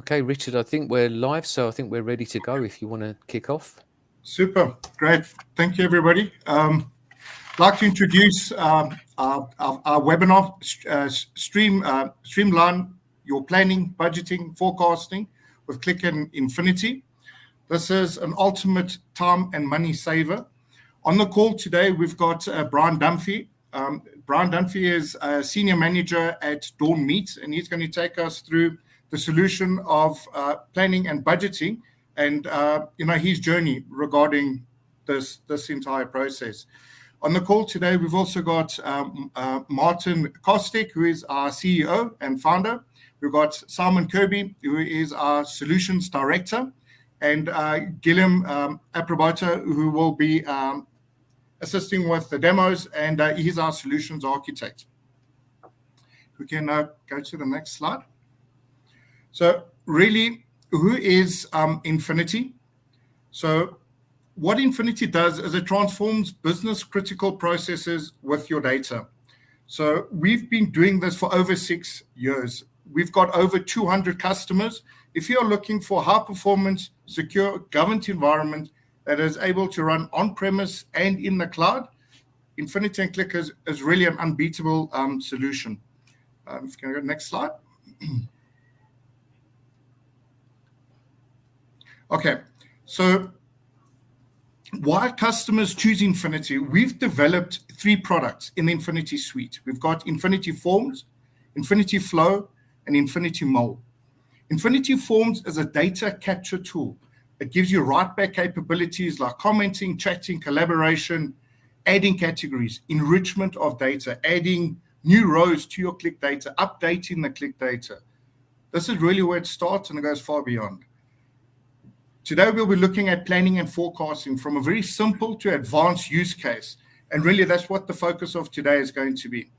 Okay, Richard, I think we're live, so I think we're ready to go if you want to kick off. Super, great. Thank you, everybody. I'd like to introduce our webinar, Streamline Your Planning, Budgeting, Forecasting with Click and Infinity. This is an ultimate time and money saver. On the call today, we've got Brian Dunphy. Brian Dunphy is a senior manager at Dawn Meat, and he's going to take us through the solution of planning and budgeting and his journey regarding this entire process. On the call today, we've also got Martin Kostek, who is our CEO and founder. We've got Simon Kirby, who is our solutions director, and Guillaume Aprobata, who will be assisting with the demos, and he's our solutions architect. We can go to the next slide. So really, who is Infinity? So what Infinity does is it transforms business critical processes with your data. So we've been doing this for over 6 years. We've got over 200 customers. If you're looking for high performance, secure, governed environment that is able to run on-premise and in the cloud, Infinity and Click is really an unbeatable solution. If you can go to the next slide. Okay, so why customers choose Infinity? We've developed 3 products in the Infinity suite. We've got Infinity Forms, Infinity Flow, and Infinity Mole. Infinity Forms is a data capture tool. It gives you write-back capabilities like commenting, chatting, collaboration, adding categories, enrichment of data, adding new rows to your Click data, updating the Click data. This is really where it starts, and it goes far beyond. Today, we'll be looking at planning and forecasting from a very simple to advanced use case. And really, that's what the focus of today is going to be.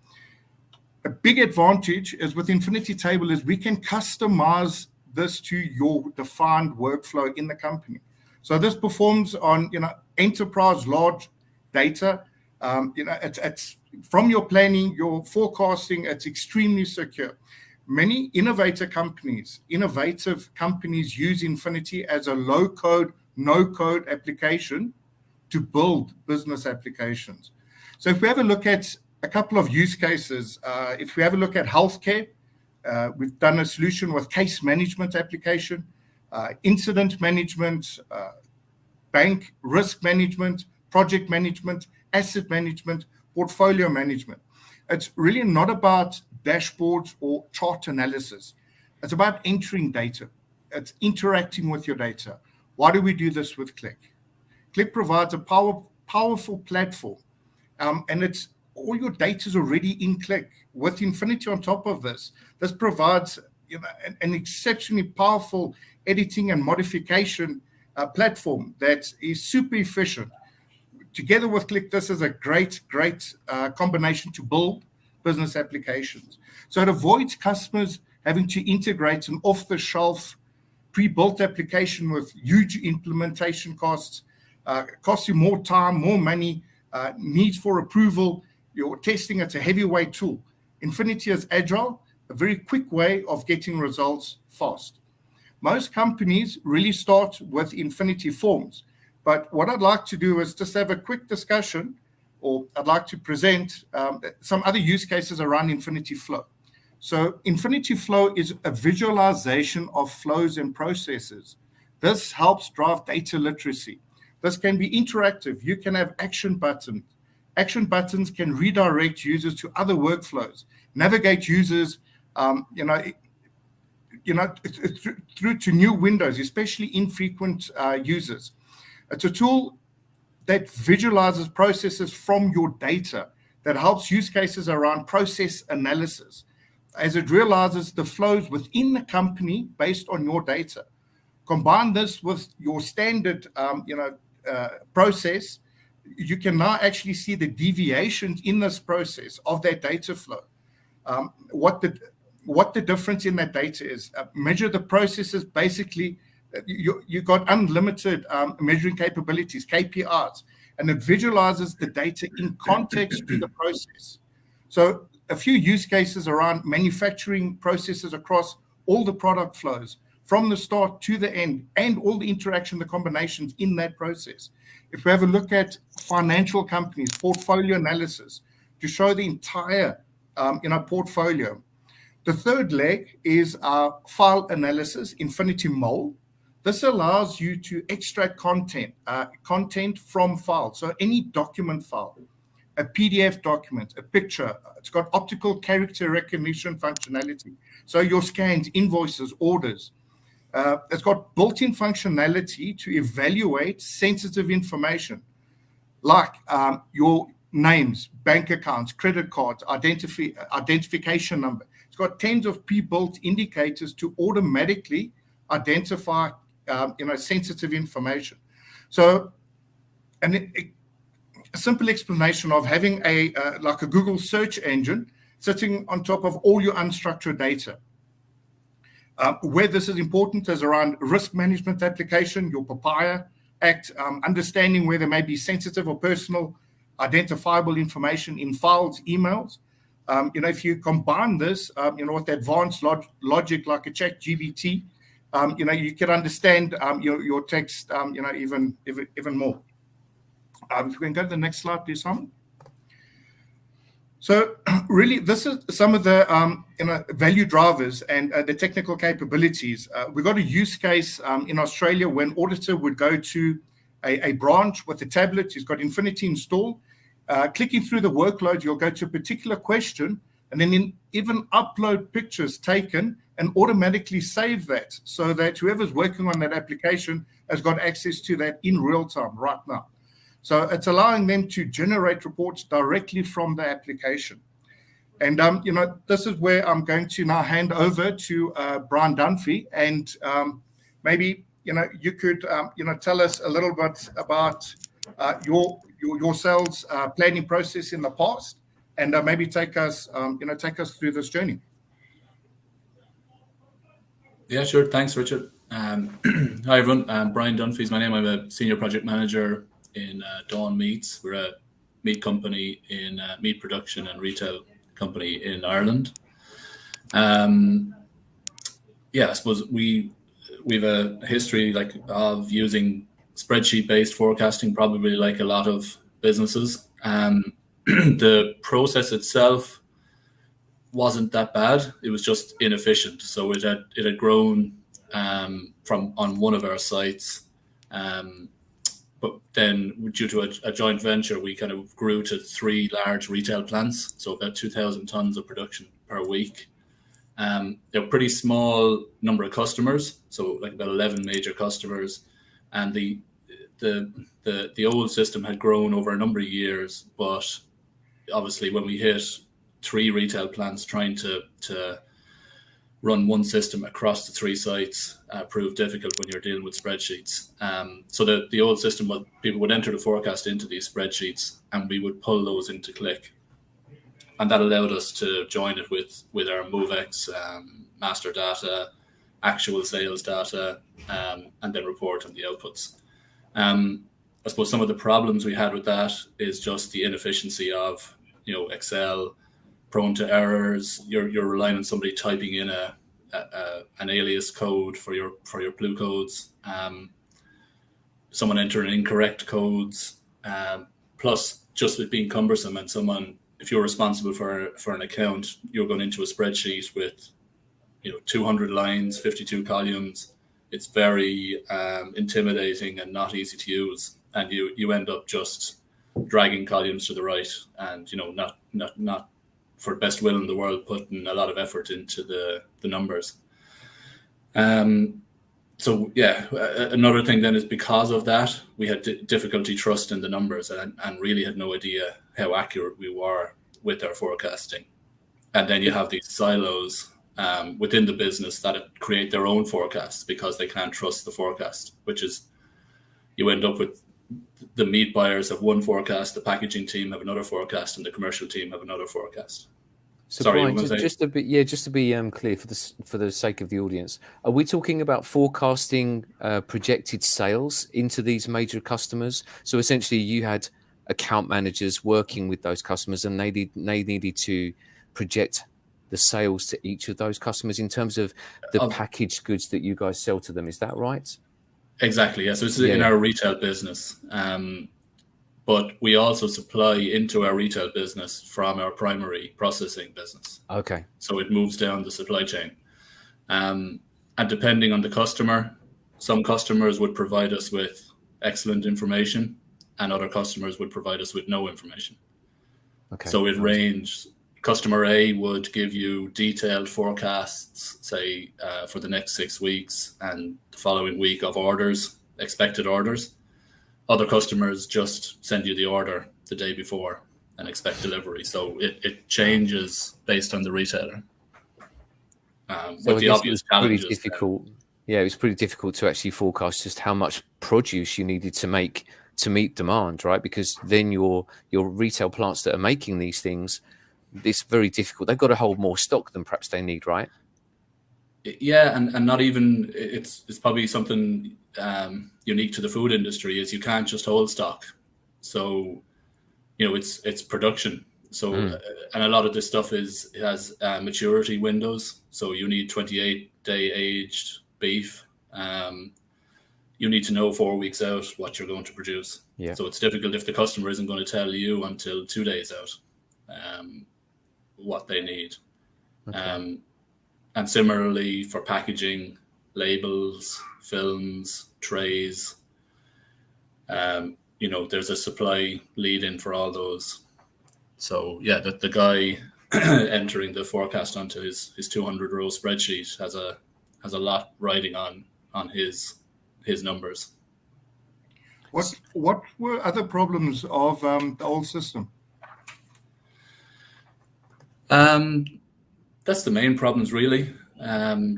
A big advantage is with Infinity Table is we can customize this to your defined workflow in the company. So this performs on enterprise large data. It's from your planning, your forecasting, it's extremely secure. Many innovative companies use Infinity as a low-code, no-code application to build business applications. So if we have a look at a couple of use cases, if we have a look at healthcare, we've done a solution with case management application, incident management, bank risk management, project management, asset management, portfolio management. It's really not about dashboards or chart analysis. It's about entering data. It's interacting with your data. Why do we do this with Click? Click provides a powerful platform, and it's all your data is already in Click. With Infinity on top of this, this provides an exceptionally powerful editing and modification platform that is super efficient. Together with Click, this is a great combination to build business applications. So it avoids customers having to integrate an off-the-shelf pre-built application with huge implementation costs, costs you more time, more money, needs for approval. You're testing, it's a heavyweight tool. Infinity is agile, a very quick way of getting results fast. Most companies really start with Infinity Forms, but what I'd like to do is just have a quick discussion, or I'd like to present some other use cases around Infinity Flow. So Infinity Flow is a visualization of flows and processes. This helps drive data literacy. This can be interactive. You can have action buttons. Action buttons can redirect users to other workflows, navigate users through to new windows, especially infrequent users. It's a tool that visualizes processes from your data, that helps use cases around process analysis, as it realizes the flows within the company based on your data. Combine this with your standard process, you can now actually see the deviations in this process of that data flow. What the difference in that data is. Measure the processes. Basically, you got unlimited measuring capabilities, KPIs, and it visualizes the data in context to the process. So a few use cases around manufacturing processes across all the product flows, from the start to the end, and all the interaction, the combinations in that process. If we have a look at financial companies, portfolio analysis, to show the entire portfolio. The third leg is our file analysis, Infinity Mole. This allows you to extract content from files. So any document file, a PDF document, a picture, it's got optical character recognition functionality. So your scans, invoices, orders. It's got built-in functionality to evaluate sensitive information, like your names, bank accounts, credit cards, identification number. It's got tens of pre-built indicators to automatically identify sensitive information. So, a simple explanation of having like a Google search engine sitting on top of all your unstructured data. Where this is important is around risk management application, your PAPAIA Act, understanding where there may be sensitive or personal identifiable information in files, emails. If you combine this, with advanced logic like a ChatGPT, you can understand your text, even more. If we can go to the next slide, please, Simon. So really, this is some of the value drivers and the technical capabilities. We got a use case in Australia when auditor would go to a branch with a tablet. He's got Infinity installed. Clicking through the workload, you'll go to a particular question, and then even upload pictures taken and automatically save that, so that whoever's working on that application has got access to that in real time right now. So it's allowing them to generate reports directly from the application. And, this is where I'm going to now hand over to Brian Dunphy. And maybe, you could, tell us a little bit about your sales planning process in the past, and maybe take us through this journey. Yeah, sure. Thanks, Richard. Hi, everyone. Brian Dunphy is my name. I'm a senior project manager in Dawn Meats. We're a meat company in meat production and retail company in Ireland. I suppose we've a history of using spreadsheet-based forecasting, probably like a lot of businesses. The process itself wasn't that bad. It was just inefficient. So it had grown from on one of our sites. But then due to a joint venture, we kind of grew to 3 large retail plants, so about 2,000 tons of production per week. They're a pretty small number of customers, so like about 11 major customers. And the old system had grown over a number of years, but obviously when we hit 3 retail plants, trying to run one system across the 3 sites proved difficult when you're dealing with spreadsheets. So the old system was people would enter the forecast into these spreadsheets, and we would pull those into Click. And that allowed us to join it with our MoveX master data, actual sales data, and then report on the outputs. I suppose some of the problems we had with that is just the inefficiency of, Excel, prone to errors. You're relying on somebody typing in an alias code for your blue codes. Someone entering incorrect codes. Plus, just it being cumbersome, and someone, if you're responsible for an account, you're going into a spreadsheet with 200 lines, 52 columns. It's very intimidating and not easy to use, and you end up just dragging columns to the right, and not for the best will in the world putting a lot of effort into the numbers. So yeah, another thing then is because of that, we had difficulty trusting the numbers and really had no idea how accurate we were with our forecasting. And then you have these silos within the business that create their own forecasts because they can't trust the forecast, which is you end up with the meat buyers have one forecast, the packaging team have another forecast, and the commercial team have another forecast. So Brian, just to be clear for the sake of the audience, are we talking about forecasting projected sales into these major customers? So essentially, you had account managers working with those customers, and they needed to project the sales to each of those customers in terms of the packaged goods that you guys sell to them. Is that right? Exactly. Yeah. So it's in our retail business. But we also supply into our retail business from our primary processing business. Okay. So it moves down the supply chain. And depending on the customer, some customers would provide us with excellent information and other customers would provide us with no information. Okay. So it ranged. Customer A would give you detailed forecasts, say, for the next 6 weeks and the following week of orders, expected orders. Other customers just send you the order the day before and expect delivery. So it changes based on the retailer. So with the obvious challenges. Difficult. Yeah, it was pretty difficult to actually forecast just how much produce you needed to make to meet demand, right? Because then your retail plants that are making these things, it's very difficult. They've got to hold more stock than perhaps they need, right? Yeah, and not even, it's probably something unique to the food industry is you can't just hold stock. So, it's production. So, and a lot of this stuff has maturity windows. So you need 28-day aged beef. You need to know 4 weeks out what you're going to produce. Yeah. So it's difficult if the customer isn't going to tell you until 2 days out what they need. Okay. And similarly for packaging, labels, films, trays, there's a supply lead in for all those. So yeah, the guy entering the forecast onto his 200-row spreadsheet has a lot riding on his numbers. What were other problems of the old system? That's the main problems, really.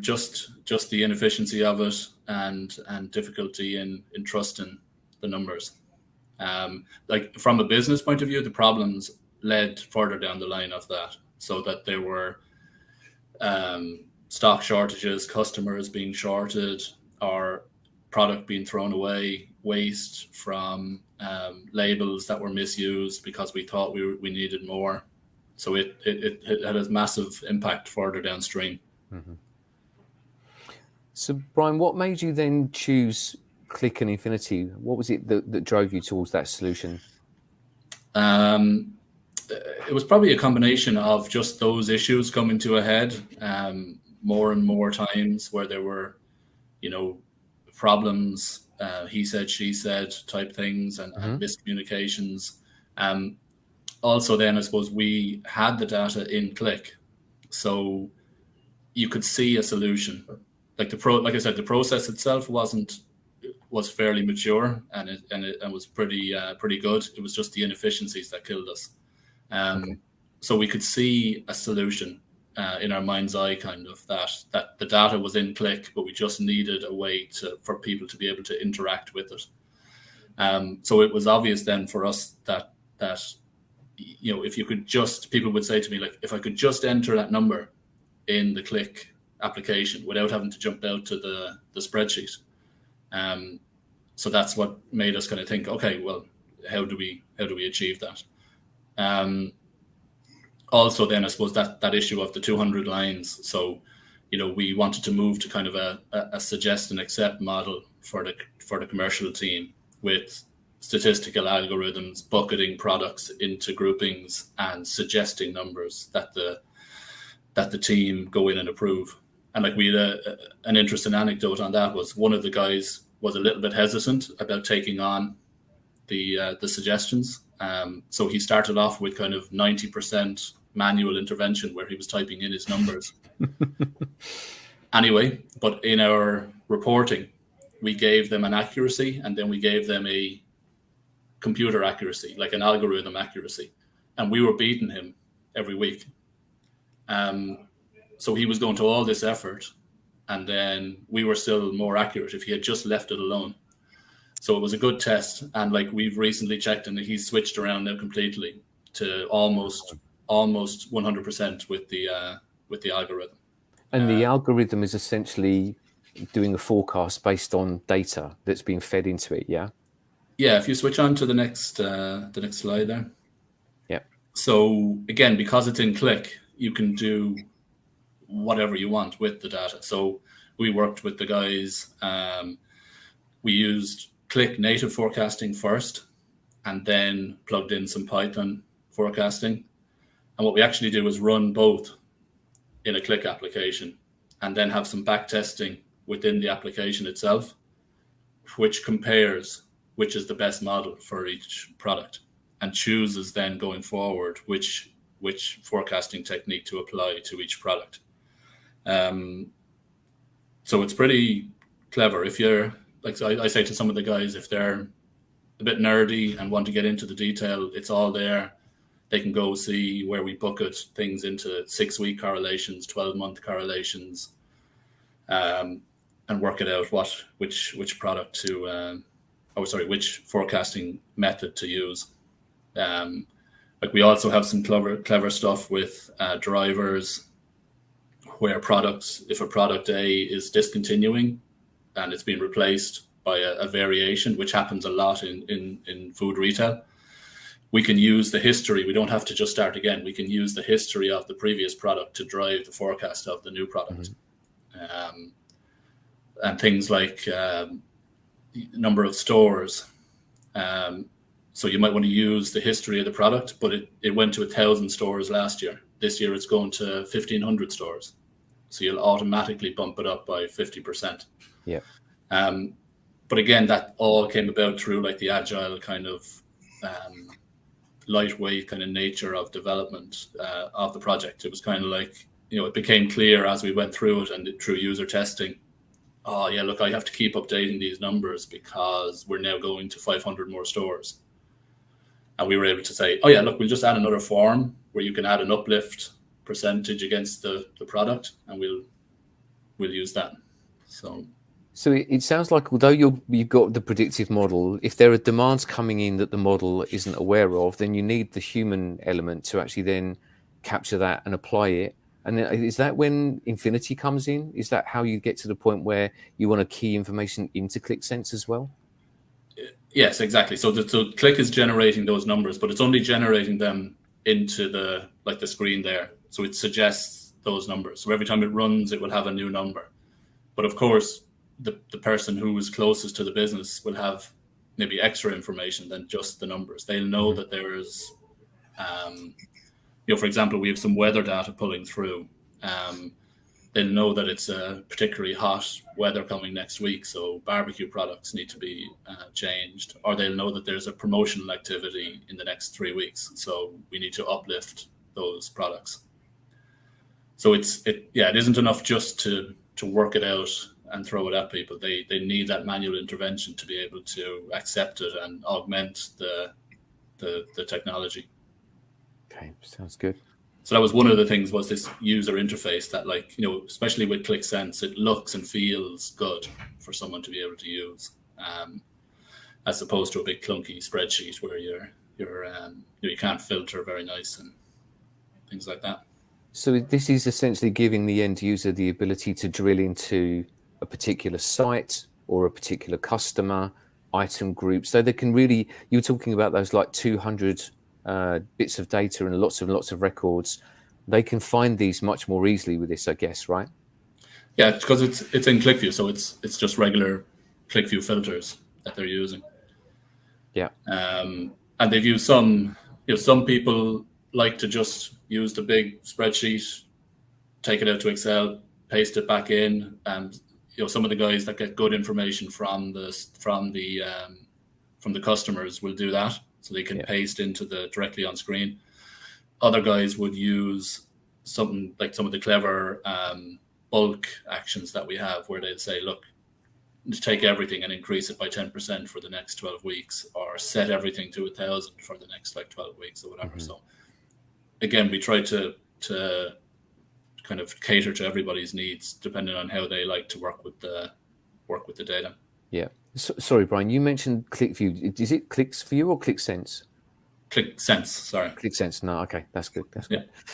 Just the inefficiency of it and difficulty in trusting the numbers. Like from a business point of view, the problems led further down the line of that, so that there were stock shortages, customers being shorted, or product being thrown away, waste from labels that were misused because we thought we needed more. So it had a massive impact further downstream. Mm-hmm. So Brian, what made you then choose Click and Inphinity? What was it that drove you towards that solution? It was probably a combination of just those issues coming to a head more and more times where there were, problems, he said, she said type things and miscommunications. Also then, I suppose we had the data in Click, so you could see a solution. Like I said, the process itself was fairly mature and it was pretty good. It was just the inefficiencies that killed us. So we could see a solution in our mind's eye, kind of that the data was in Click, but we just needed a way for people to be able to interact with it. So it was obvious then for us that if you could just, people would say to me, like, if I could just enter that number in the Click application without having to jump out to the spreadsheet. So that's what made us kind of think, okay, well, how do we achieve that? Also then, I suppose that issue of the 200 lines. So, we wanted to move to kind of a suggest and accept model for the commercial team with statistical algorithms, bucketing products into groupings and suggesting numbers that the team go in and approve. And like we had an interesting anecdote on that was one of the guys was a little bit hesitant about taking on the suggestions. So he started off with kind of 90% manual intervention where he was typing in his numbers. Anyway, but in our reporting, we gave them an accuracy and then we gave them a computer accuracy, like an algorithm accuracy. And we were beating him every week. So he was going to all this effort and then we were still more accurate if he had just left it alone. So it was a good test. And like we've recently checked and he's switched around now completely to almost 100% with the algorithm. And the algorithm is essentially doing a forecast based on data that's being fed into it, yeah? Yeah, if you switch on to the next slide there. Yeah. So again, because it's in Click, you can do whatever you want with the data. So we worked with the guys. We used Click native forecasting first, and then plugged in some Python forecasting. And what we actually did was run both in a Click application, and then have some back testing within the application itself, which compares which is the best model for each product, and chooses then going forward which forecasting technique to apply to each product. So it's pretty clever. If you're, like I say to some of the guys, if they're a bit nerdy and want to get into the detail, it's all there. They can go see where we bucket things into 6-week correlations, 12-month correlations, and work it out which product to, which forecasting method to use. Like we also have some clever stuff with drivers, where products, if a product A is discontinuing and it's being replaced by a variation, which happens a lot in food retail, we can use the history. We don't have to just start again. We can use the history of the previous product to drive the forecast of the new product. And things like number of stores. So you might want to use the history of the product, but it went to 1,000 stores last year. This year it's going to 1,500 stores. So you'll automatically bump it up by 50%. Yeah. But again, that all came about through like the agile kind of lightweight kind of nature of development of the project. It was kind of like, it became clear as we went through it and through user testing. Oh yeah, look, I have to keep updating these numbers because we're now going to 500 more stores. And we were able to say, oh yeah, look, we'll just add another form where you can add an uplift percentage against the product, and we'll use that. So it sounds like, although you've got the predictive model, if there are demands coming in that the model isn't aware of, then you need the human element to actually then capture that and apply it. And then, is that when Inphinity comes in? Is that how you get to the point where you want to key information into ClickSense as well? Yes, exactly. So Click is generating those numbers, but it's only generating them into the screen there. So it suggests those numbers. So every time it runs, it will have a new number. But of course, the person who is closest to the business will have maybe extra information than just the numbers. They'll know that there is, for example, we have some weather data pulling through. They'll know that it's a particularly hot weather coming next week, so barbecue products need to be changed. Or they'll know that there's a promotional activity in the next 3 weeks, so we need to uplift those products. So it isn't enough just to work it out and throw it at people. They need that manual intervention to be able to accept it and augment the technology. Okay, sounds good. So that was one of the things, was this user interface that, especially with ClickSense, it looks and feels good for someone to be able to use, as opposed to a big clunky spreadsheet where you can't filter very nice and things like that. So this is essentially giving the end user the ability to drill into a particular site or a particular customer item group. So they can really, you're talking about those like 200 bits of data and lots of records. They can find these much more easily with this, I guess, right? Yeah, because it's in ClickView, so it's just regular ClickView filters that they're using. Yeah. And they've used some people like to just use the big spreadsheet, take it out to Excel, paste it back in, and some of the guys that get good information from the customers will do that, so they can paste into directly on screen. Other guys would use something like some of the clever bulk actions that we have, where they'd say, look, just take everything and increase it by 10% for the next 12 weeks, or set everything to 1,000 for the next 12 weeks or whatever. So again, we try to kind of cater to everybody's needs depending on how they like to work with the data. Yeah. Sorry, Brian, you mentioned ClickView. Is it ClickView or ClickSense? ClickSense, sorry. ClickSense. No, okay, that's good. That's good. Yeah.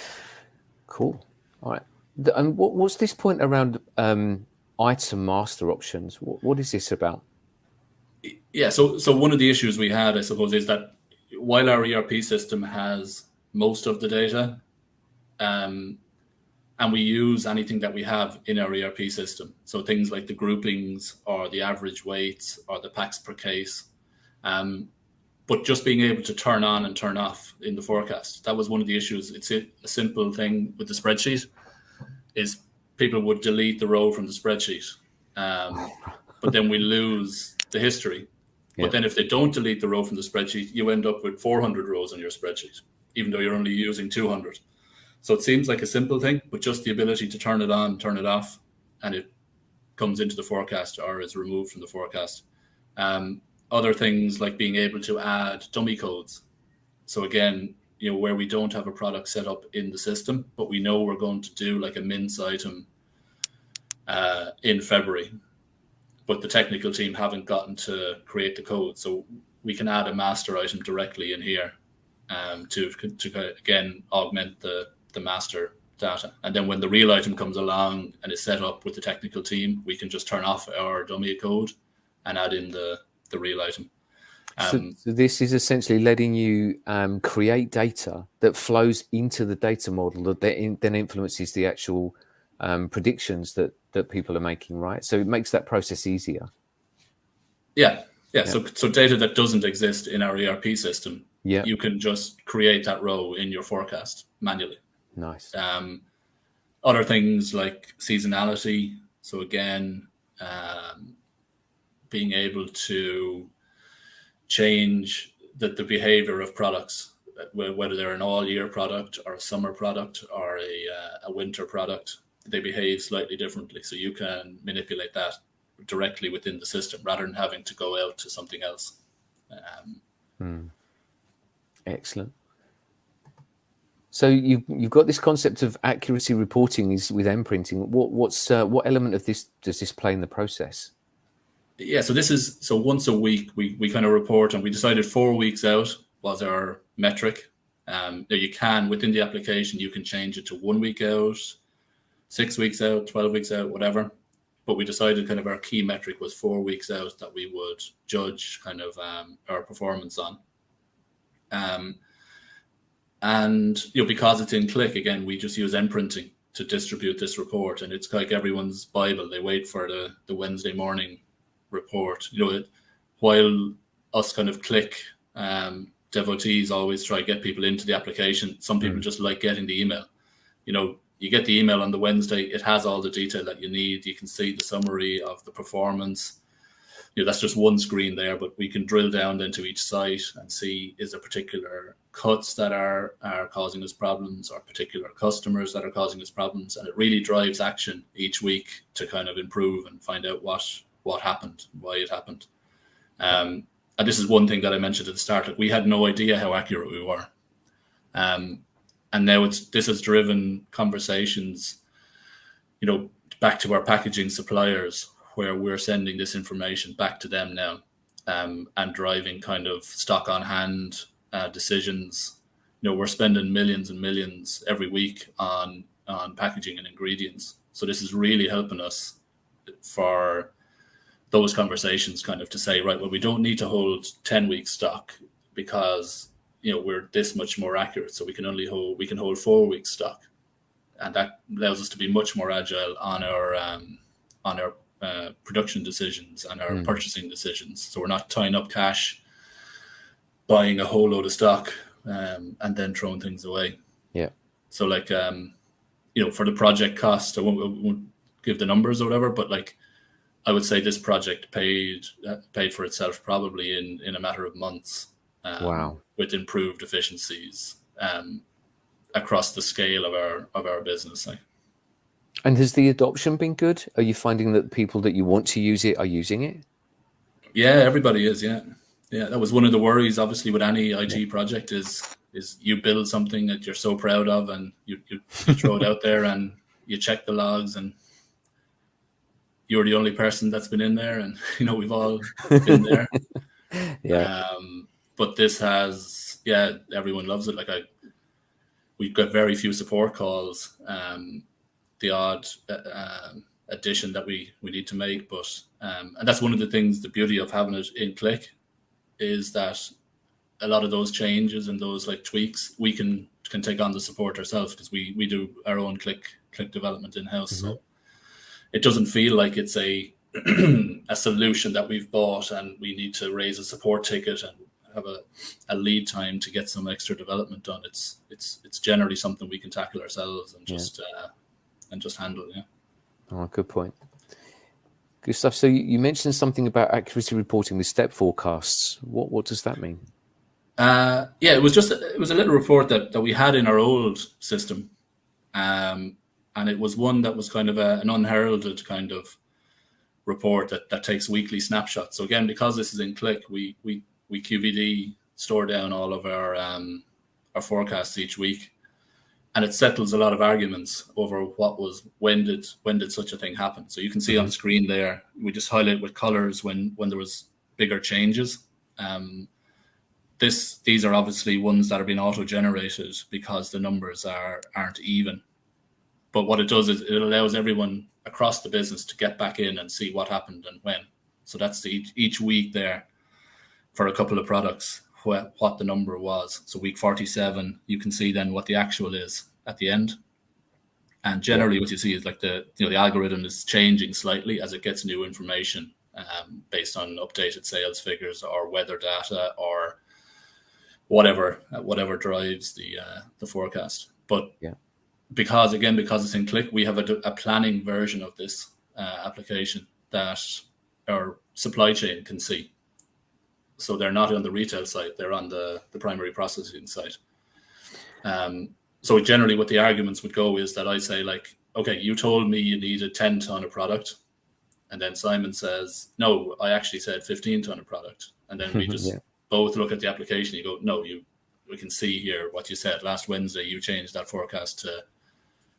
Cool. All right. And what's this point around item master options? What is this about? Yeah, so one of the issues we had, I suppose, is that while our ERP system has most of the data, And we use anything that we have in our ERP system. So things like the groupings or the average weights or the packs per case. But just being able to turn on and turn off in the forecast, that was one of the issues. It's a simple thing with the spreadsheet is people would delete the row from the spreadsheet. But then we lose the history. But then if they don't delete the row from the spreadsheet, you end up with 400 rows on your spreadsheet, even though you're only using 200. So it seems like a simple thing, but just the ability to turn it on, turn it off, and it comes into the forecast or is removed from the forecast. Other things like being able to add dummy codes. So again, where we don't have a product set up in the system, but we know we're going to do like a mince item in February, but the technical team haven't gotten to create the code. So we can add a master item directly in here to again, augment the master data. And then when the real item comes along and is set up with the technical team, we can just turn off our dummy code and add in the real item. So this is essentially letting you create data that flows into the data model that then influences the actual predictions that people are making, right? So it makes that process easier. Yeah. So data that doesn't exist in our ERP system, you can just create that row in your forecast manually. Nice. Other things like seasonality. So again, being able to change the behavior of products, whether they're an all-year product or a summer product or a winter product, they behave slightly differently. So you can manipulate that directly within the system rather than having to go out to something else. Excellent. So you've got this concept of accuracy reporting is with Inprinting. What element of this does this play in the process? Yeah, so once a week we kind of report, and we decided 4 weeks out was our metric. You can, within the application, you can change it to 1 week out, 6 weeks out, 12 weeks out, whatever. But we decided kind of our key metric was 4 weeks out that we would judge kind of our performance on. And because it's in Click, again, we just use Inprinting to distribute this report, and it's like everyone's Bible. They wait for the Wednesday morning report. While us kind of Click devotees always try to get people into the application, some people just like getting the email. You get the email on the Wednesday, it has all the detail that you need. You can see the summary of the performance. That's just one screen there, but we can drill down into each site and see, is there particular cuts that are causing us problems or particular customers that are causing us problems? And it really drives action each week to kind of improve and find out what happened, why it happened. And this is one thing that I mentioned at the start. Like, we had no idea how accurate we were. And now this has driven conversations, back to our packaging suppliers, where we're sending this information back to them now, and driving kind of stock on hand decisions. We're spending millions and millions every week on packaging and ingredients. So this is really helping us for those conversations, kind of to say, right, well, we don't need to hold 10 weeks stock because we're this much more accurate. So we can hold 4 weeks stock, and that allows us to be much more agile on our production decisions and our purchasing decisions. So we're not tying up cash, buying a whole load of stock, and then throwing things away. Yeah. So like, for the project cost, I won't give the numbers or whatever, but like, I would say this project paid for itself probably in a matter of months. Wow. With improved efficiencies across the scale of our business. And has the adoption been good? Are you finding that people that you want to use it are using it? Yeah, everybody is. Yeah. That was one of the worries, obviously, with any IT project is you build something that you're so proud of, and you throw it out there, and you check the logs, and you're the only person that's been in there, and we've all been there. Yeah. But this has, everyone loves it. Like we've got very few support calls. The odd addition that we need to make, but and that's one of the things, the beauty of having it in Click, is that a lot of those changes and those like tweaks we can take on the support ourselves, because we do our own Click click development in-house. So it doesn't feel like it's a solution that we've bought and we need to raise a support ticket and have a lead time to get some extra development done. It's generally something we can tackle ourselves and just handle. Yeah. Oh, good point. Good stuff. So you mentioned something about accuracy reporting with step forecasts. What does that mean? It was a little report that we had in our old system, and it was one that was kind of an unheralded kind of report that takes weekly snapshots. So again, because this is in Click, we QVD store down all of our forecasts each week, and it settles a lot of arguments over when did such a thing happen. So you can see on the screen there, we just highlight with colors when there was bigger changes. These are obviously ones that are being auto-generated because the numbers aren't even. But what it does is it allows everyone across the business to get back in and see what happened and when. So that's each week there for a couple of products, what the number was. So week 47, you can see then what the actual is at the end. And generally what you see is like the algorithm is changing slightly as it gets new information based on updated sales figures or weather data or whatever drives the forecast. But because it's in Click, we have a planning version of this application that our supply chain can see. So they're not on the retail side, they're on the primary processing side. So generally what the arguments would go is that I say like, okay, you told me you needed 10 ton of product. And then Simon says, no, I actually said 15 ton of product. And then we just both look at the application. You go, no, we can see here what you said. Last Wednesday, you changed that forecast to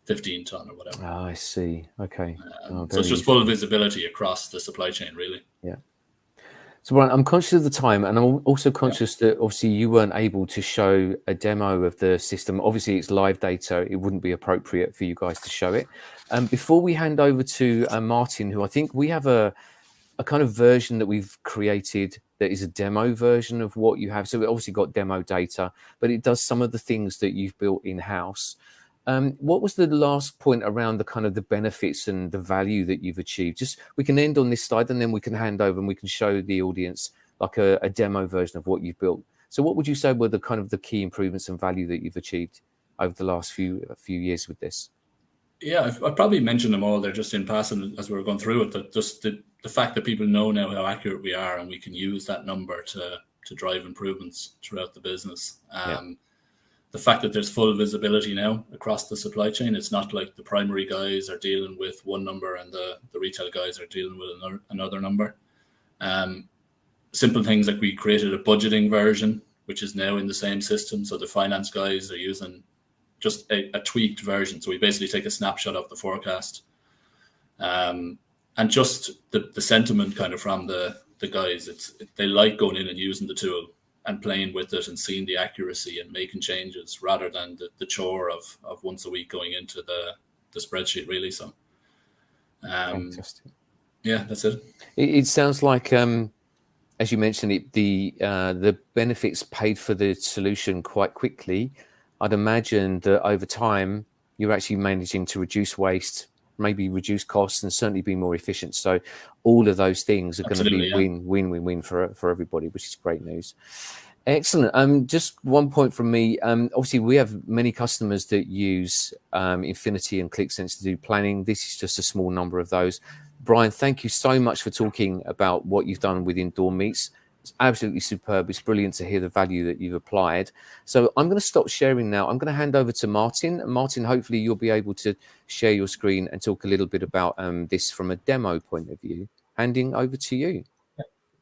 15 ton or whatever. Oh, I see. Okay. So it's just full visibility across the supply chain, really. Yeah. So Brian, I'm conscious of the time, and I'm also conscious that obviously you weren't able to show a demo of the system. Obviously, it's live data. It wouldn't be appropriate for you guys to show it. Before we hand over to Martin, who I think we have a kind of version that we've created that is a demo version of what you have. So we obviously got demo data, but it does some of the things that you've built in-house. What was the last point around the kind of the benefits and the value that you've achieved? Just we can end on this slide and then we can hand over and we can show the audience like a demo version of what you've built. So what would you say were the kind of the key improvements and value that you've achieved over the last few years with this? Yeah, I've probably mentioned them all there just in passing as we were going through it, that just the fact that people know now how accurate we are and we can use that number to drive improvements throughout the business. The fact that there's full visibility now across the supply chain. It's not like the primary guys are dealing with one number and the retail guys are dealing with another number. Simple things like we created a budgeting version, which is now in the same system. So the finance guys are using just a tweaked version. So we basically take a snapshot of the forecast. And just the sentiment kind of from the guys, they like going in and using the tool and playing with it and seeing the accuracy and making changes rather than the chore of once a week going into the spreadsheet, really. So, fantastic. Yeah, that's it. It sounds like, as you mentioned, the benefits paid for the solution quite quickly. I'd imagine that over time, you're actually managing to reduce waste, maybe reduce costs, and certainly be more efficient. So all of those things are going to be win-win-win for everybody, which is great news. Excellent. Just one point from me. Obviously, we have many customers that use Inphinity and ClickSense to do planning. This is just a small number of those. Brian, thank you so much for talking about what you've done within Dawn Meets. It's absolutely superb. It's brilliant to hear the value that you've applied. So I'm going to stop sharing now. I'm going to hand over to Martin. Martin, hopefully you'll be able to share your screen and talk a little bit about this from a demo point of view. Handing over to you.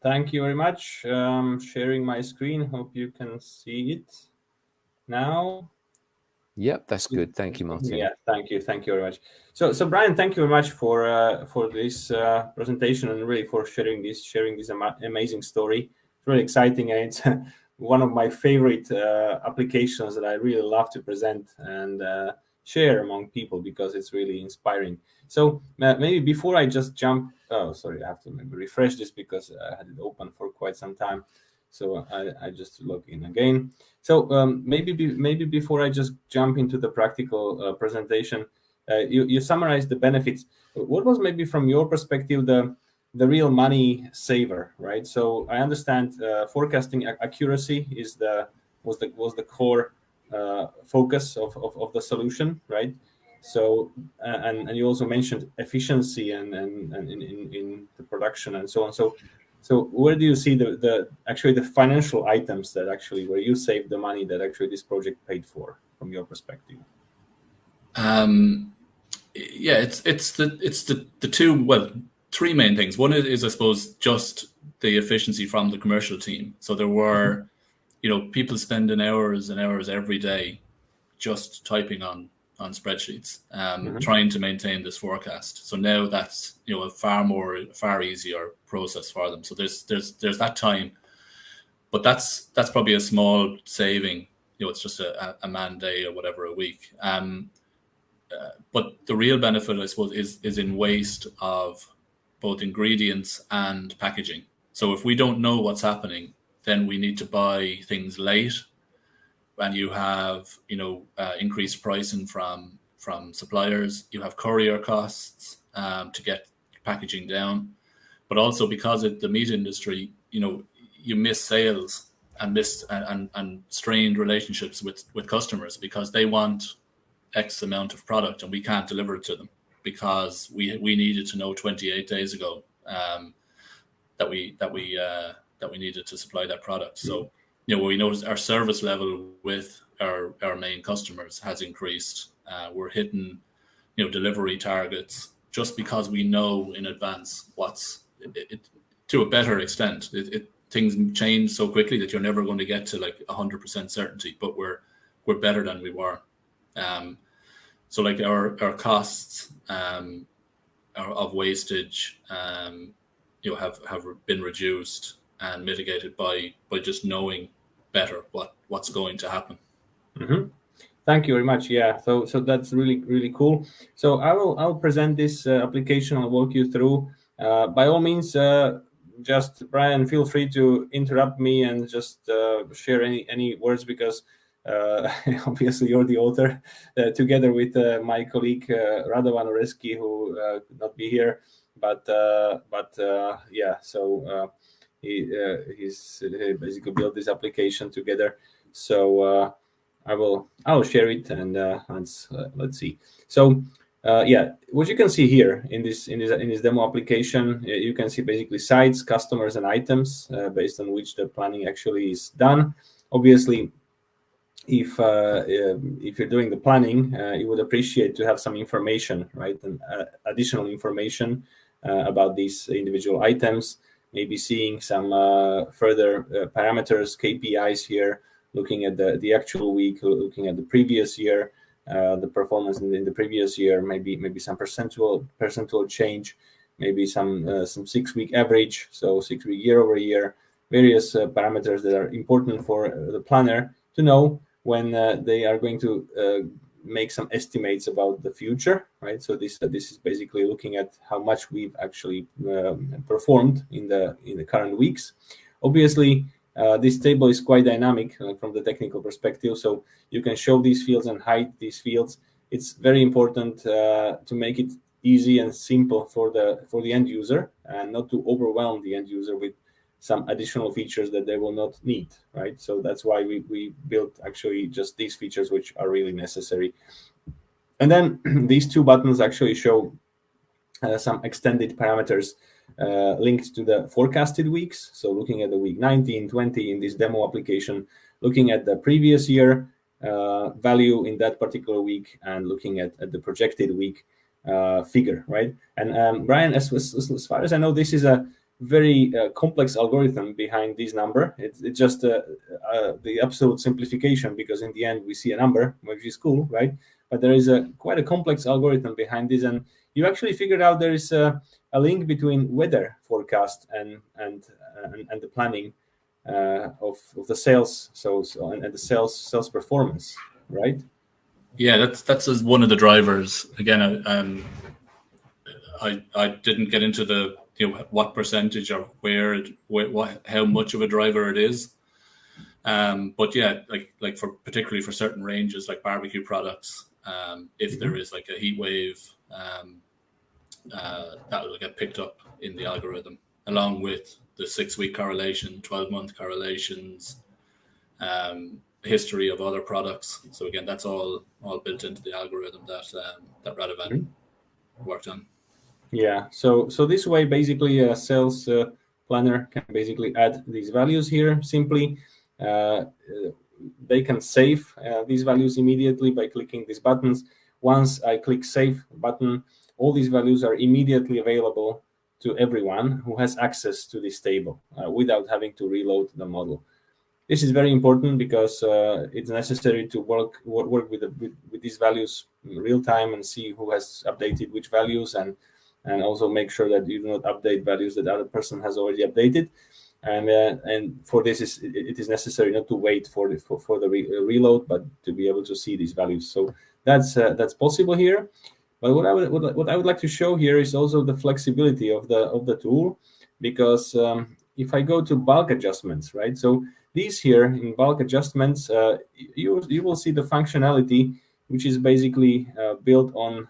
Thank you very much. Sharing my screen. Hope you can see it now. Yep, that's good. Thank you, Martin. Yeah, thank you. Thank you very much. So Brian, thank you very much for this presentation and really for sharing this amazing story. It's really exciting, and it's one of my favorite applications that I really love to present and share among people because it's really inspiring. So maybe before I just jump, I have to maybe refresh this because I had it open for quite some time. So I just log in again. So maybe before I just jump into the practical presentation, You summarized the benefits. What was maybe from your perspective the real money saver, right? So I understand forecasting accuracy was the core focus of the solution, right? So and you also mentioned efficiency and in the production and so on. So where do you see the actually the financial items that actually where you saved the money that actually this project paid for from your perspective? Yeah, it's the two, well, three main things. One is I suppose just the efficiency from the commercial team. So there were, people spending hours and hours every day just typing on spreadsheets, trying to maintain this forecast. So now that's a far easier process for them. So there's that time, but that's probably a small saving. It's just a man day or whatever a week. But the real benefit, I suppose, is in waste of both ingredients and packaging. So if we don't know what's happening, then we need to buy things late, and you have increased pricing from suppliers. You have courier costs to get packaging down, but also because of the meat industry, you miss sales and strained relationships with customers because they want X amount of product and we can't deliver it to them because we needed to know 28 days ago that we needed to supply that product. So we noticed our service level with our main customers has increased. We're hitting delivery targets just because we know in advance to a better extent. Things change so quickly that you're never going to get to like 100% certainty, but we're better than we were. So like our costs of wastage have been reduced and mitigated by just knowing better what's going to happen. Mm-hmm. Thank you very much. Yeah, so that's really cool. So I'll present this application. I'll walk you through. By all means, just Brian, feel free to interrupt me and just share any words because obviously you're the author together with my colleague Radovan Oreski, who could not be here, but yeah, so he's basically built this application together. So I'll share it and let's see. So yeah, what you can see here in this demo application, you can see basically sites, customers, and items based on which the planning actually is done. Obviously, if you're doing the planning, you would appreciate to have some information, right, and additional information about these individual items. Maybe seeing some further parameters, KPIs here, looking at the actual week, looking at the previous year, the performance in the previous year, maybe some percentual change, maybe some 6-week average, so 6-week year over year, various parameters that are important for the planner to know when they are going to make some estimates about the future, right? So this is basically looking at how much we've actually performed in the current weeks. Obviously, this table is quite dynamic from the technical perspective, so you can show these fields and hide these fields. It's very important to make it easy and simple for the end user, and not to overwhelm the end user with some additional features that they will not need, right? So that's why we built actually just these features which are really necessary. And then these two buttons actually show some extended parameters linked to the forecasted weeks. So looking at the week 19, 20 in this demo application, looking at the previous year value in that particular week, and looking at the projected week figure, right? And Brian, as far as I know, this is a very complex algorithm behind this number. It's just the absolute simplification, because in the end we see a number, which is cool, right? But there is quite a complex algorithm behind this, and you actually figured out there is a link between weather forecast and the planning of the sales, and the sales performance, right? Yeah, that's one of the drivers. Again, I didn't get into the what percentage or how much of a driver it is, but yeah, like for particularly for certain ranges like barbecue products, if there is like a heat wave, that will get picked up in the algorithm, along with the 6-week correlation, 12-month correlations, history of other products. So again, that's all built into the algorithm that Radovan worked on. Yeah. So this way, basically, a sales planner can basically add these values here simply. They can save these values immediately by clicking these buttons. Once I click Save button, all these values are immediately available to everyone who has access to this table without having to reload the model. This is very important because it's necessary to work with these values in real time and see who has updated which values, and also make sure that you do not update values that other person has already updated. And for this, it is necessary not to wait for the reload, but to be able to see these values. So that's possible here. But what I would like to show here is also the flexibility of the tool, because if I go to bulk adjustments, right? So these here in bulk adjustments, you will see the functionality, which is basically built on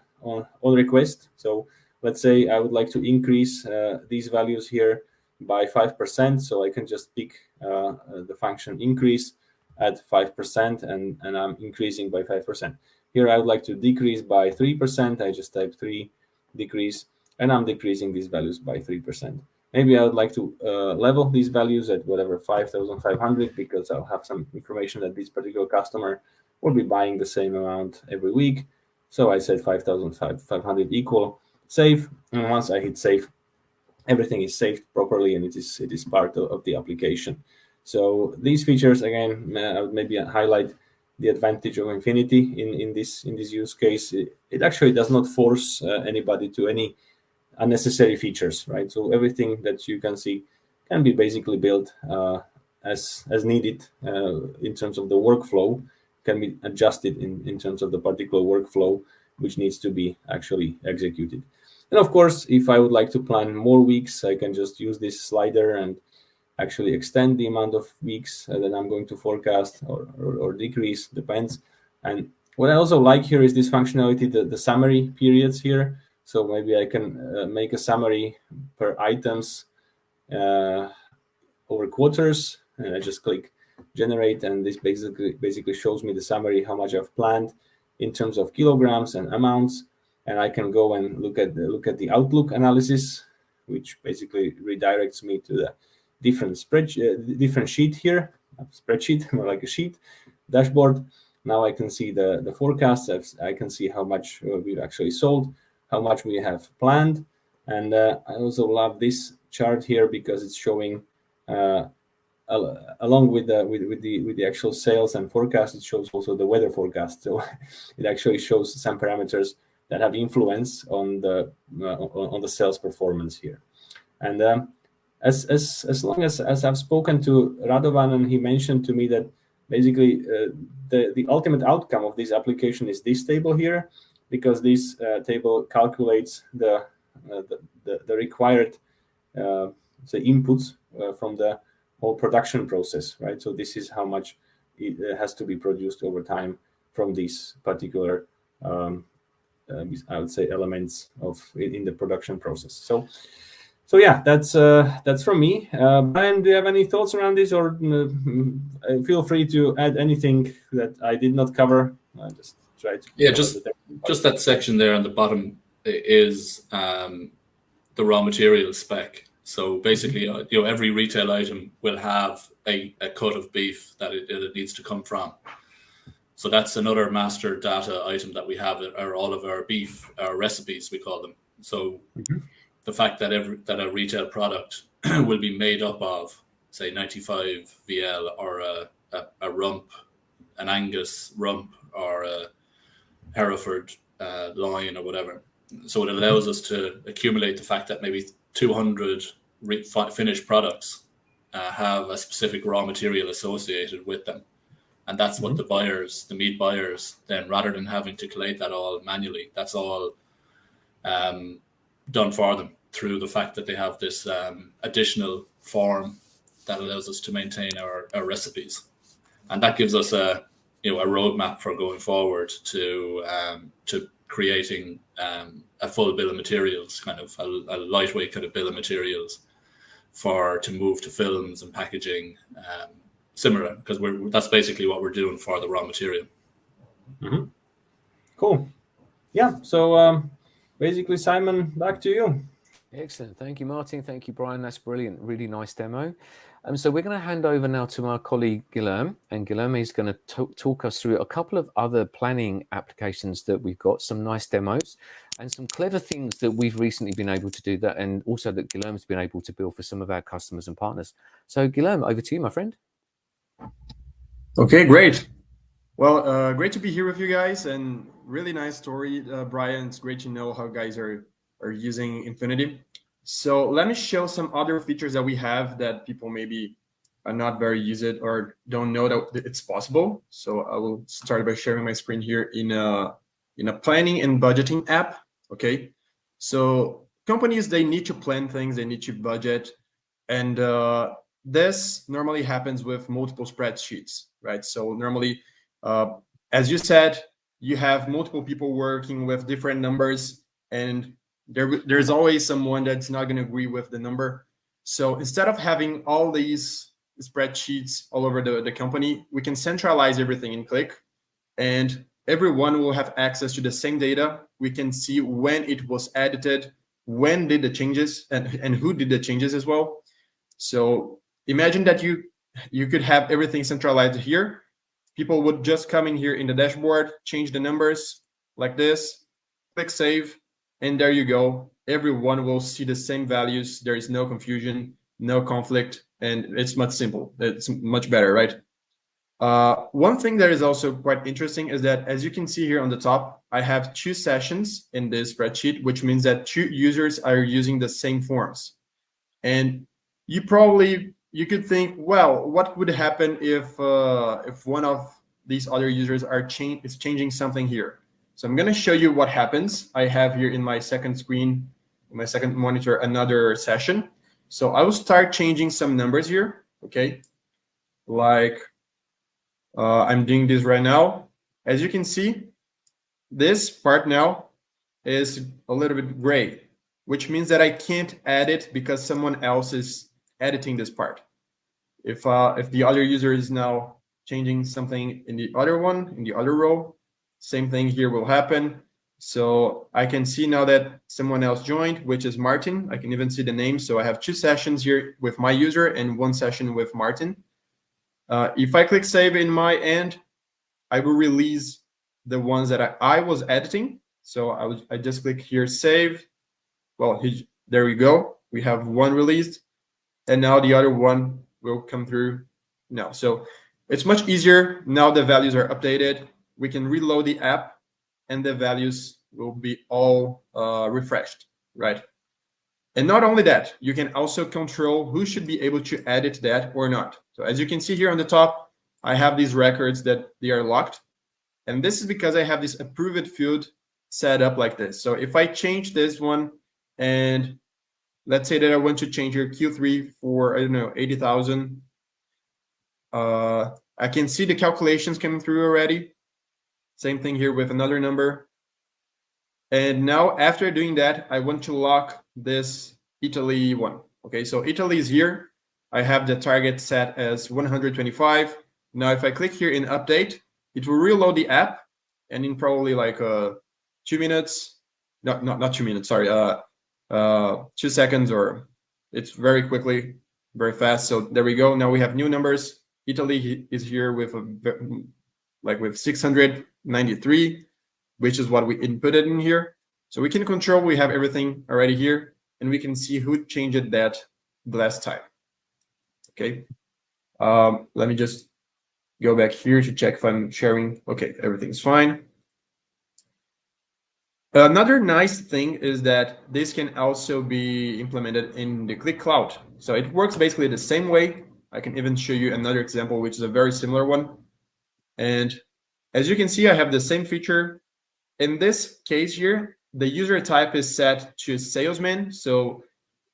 request. So let's say I would like to increase these values here by 5%, so I can just pick the function increase at 5%, and I'm increasing by 5%. Here I would like to decrease by 3%. I just type 3, decrease, and I'm decreasing these values by 3%. Maybe I would like to level these values at whatever 5,500, because I'll have some information that this particular customer will be buying the same amount every week. So I said 5,500 equal save, and once I hit save, everything is saved properly, and it is part of the application. So these features, again, I would maybe highlight the advantage of Inphinity in this use case. It actually does not force anybody to any unnecessary features, right? So everything that you can see can be basically built as needed in terms of the workflow, can be adjusted in terms of the particular workflow which needs to be actually executed. And of course, if I would like to plan more weeks, I can just use this slider and actually extend the amount of weeks that I'm going to forecast or decrease, depends. And what I also like here is this functionality, the summary periods here. So maybe I can make a summary per items over quarters, and I just click generate, and this basically shows me the summary, how much I've planned in terms of kilograms and amounts. And I can go and look at the Outlook analysis, which basically redirects me to the different sheet here, spreadsheet, more like a sheet, dashboard. Now I can see the forecasts. I can see how much we've actually sold, how much we have planned, and I also love this chart here because it's showing along with the actual sales and forecast. It shows also the weather forecast. So it actually shows some parameters that have influence on the sales performance here. And as long as I've spoken to Radovan, and he mentioned to me that basically the ultimate outcome of this application is this table here, because this table calculates the required inputs from the whole production process, right? So this is how much it has to be produced over time from these particular I would say elements in the production process. So yeah, that's from me. Brian, do you have any thoughts around this, or feel free to add anything that I did not cover? Just try to. Just that section there on the bottom is the raw material spec. So basically, every retail item will have a cut of beef that it needs to come from. So that's another master data item that we have, are all of our beef, our recipes, we call them. So the fact that a retail product will be made up of, say, 95 VL, or a rump, an Angus rump, or a Hereford loin, or whatever. So it allows us to accumulate the fact that maybe 200 finished products have a specific raw material associated with them. And that's what the meat buyers, then, rather than having to collate that all manually, that's all done for them through the fact that they have this additional form that allows us to maintain our recipes. And that gives us a roadmap for going forward to creating a full bill of materials, kind of a lightweight kind of bill of materials to move to films and packaging, similar, because that's basically what we're doing for the raw material. Mm-hmm. Cool. Yeah. So basically, Simon, back to you. Excellent. Thank you, Martin. Thank you, Brian. That's brilliant. Really nice demo. So we're going to hand over now to our colleague, Guilherme, and Guilherme is going to talk us through a couple of other planning applications that we've got, some nice demos and some clever things that we've recently been able to do that, and also that Guilherme's been able to build for some of our customers and partners. So Guilherme, over to you, my friend. Okay, great. Well, great to be here with you guys, and really nice story, Brian. It's great to know how guys are using Inphinity. So let me show some other features that we have that people maybe are not very use it or don't know that it's possible. So I will start by sharing my screen here in a planning and budgeting app. Okay, so companies, they need to plan things, they need to budget, and this normally happens with multiple spreadsheets, right? So normally, as you said, you have multiple people working with different numbers, and there's always someone that's not going to agree with the number. So instead of having all these spreadsheets all over the company, we can centralize everything in Qlik, and everyone will have access to the same data. We can see when it was edited, when did the changes, and who did the changes as well. So imagine that you could have everything centralized here. People would just come in here in the dashboard, change the numbers like this, click save, and there you go. Everyone will see the same values. There is no confusion, no conflict, and it's much simple. It's much better, right? One thing that is also quite interesting is that, as you can see here on the top, I have 2 sessions in this spreadsheet, which means that 2 users are using the same forms. And you could think, well, what would happen if one of these other users is changing something here? So I'm going to show you what happens. I have here in my second screen, my second monitor, another session. So I will start changing some numbers here. Okay, like I'm doing this right now. As you can see, this part now is a little bit gray, which means that I can't add it because someone else is editing this part. If the other user is now changing something in the other one, in the other row, same thing here will happen. So I can see now that someone else joined, which is Martin. I can even see the name. So I have 2 sessions here with my user and 1 session with Martin. If I click save in my end, I will release the ones that I was editing. So I just click here, save. Well, there we go. We have 1 released, and now the other one will come through now. So it's much easier. Now the values are updated. We can reload the app, and the values will be all refreshed, right? And not only that, you can also control who should be able to edit that or not. So as you can see here on the top, I have these records that they are locked. And this is because I have this approved field set up like this. So if I change this one, and let's say that I want to change your Q3 for, I don't know, 80,000, I can see the calculations coming through already. Same thing here with another number. And now after doing that, I want to lock this Italy one. Okay, so Italy is here. I have the target set as 125. Now, if I click here in update, it will reload the app, and in probably like 2 minutes, not 2 minutes, sorry, 2 seconds, or it's very quickly, very fast. So there we go. Now we have new numbers. Italy is here with with 693, which is what we inputted in here. So we can control, we have everything already here, and we can see who changed that the last time. Okay, let me just go back here to check if I'm sharing. Okay, everything's fine. Another nice thing is that this can also be implemented in the Qlik Cloud. So it works basically the same way. I can even show you another example, which is a very similar one. And as you can see, I have the same feature. In this case here, the user type is set to salesman. So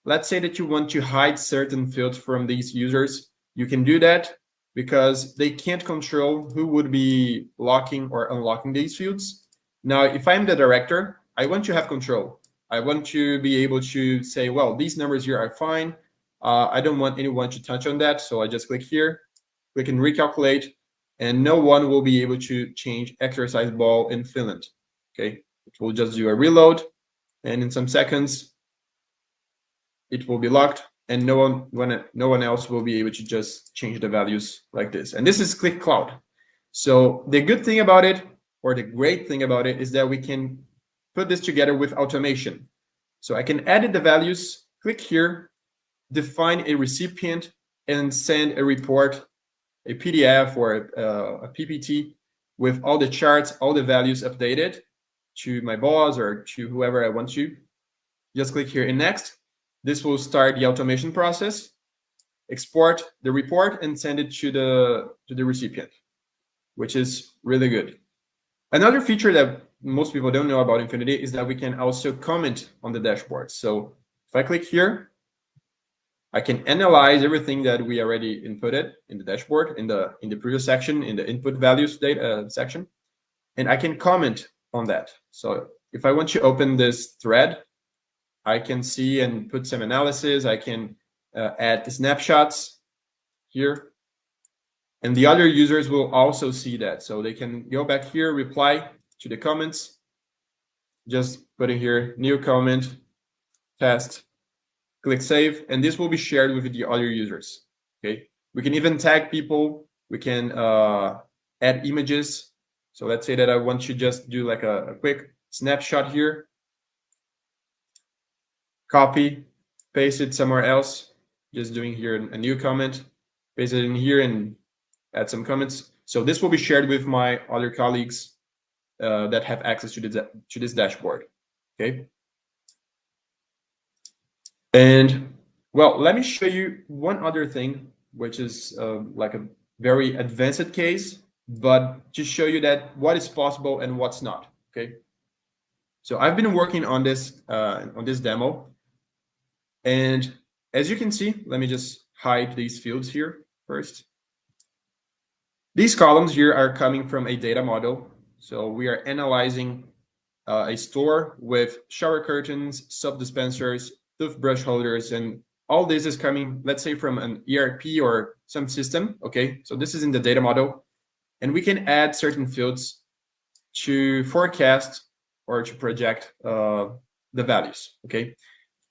let's say that you want to hide certain fields from these users. You can do that. because they can't control who would be locking or unlocking these fields. Now, if I'm the director, I want to have control. I want to be able to say, well, these numbers here are fine. I don't want anyone to touch on that. So I just click here, click and recalculate, and no one will be able to change exercise ball in Finland. Okay, it will just do a reload, and in some seconds, it will be locked, and no one else will be able to just change the values like this. And this is Click Cloud. So the good thing about it, or the great thing about it, is that we can put this together with automation. So I can edit the values, click here, define a recipient, and send a report, a PDF or a PPT with all the charts, all the values updated to my boss or to whoever I want to. Just click here in next. This will start the automation process, export the report, and send it to the recipient, which is really good. Another feature that most people don't know about Inphinity is that we can also comment on the dashboard. So if I click here, I can analyze everything that we already inputted in the dashboard, in the previous section, in the input values data section, and I can comment on that. So if I want to open this thread, I can see and put some analysis. I can add snapshots here, and the other users will also see that. So they can go back here, reply to the comments, just putting here new comment, test, click save, and this will be shared with the other users. Okay, we can even tag people. We can add images. So let's say that I want to just do like a quick snapshot here, copy, paste it somewhere else, just doing here a new comment, paste it in here and add some comments. So this will be shared with my other colleagues that have access to this dashboard. Okay. And well, let me show you one other thing, which is like a very advanced case, but to show you that what is possible and what's not. Okay. So I've been working on this demo, and as you can see, let me just hide these fields here first. These columns here are coming from a data model. So we are analyzing a store with shower curtains, soap dispensers, toothbrush holders, and all this is coming, let's say, from an ERP or some system. Okay, so this is in the data model, and we can add certain fields to forecast or to project the values. Okay,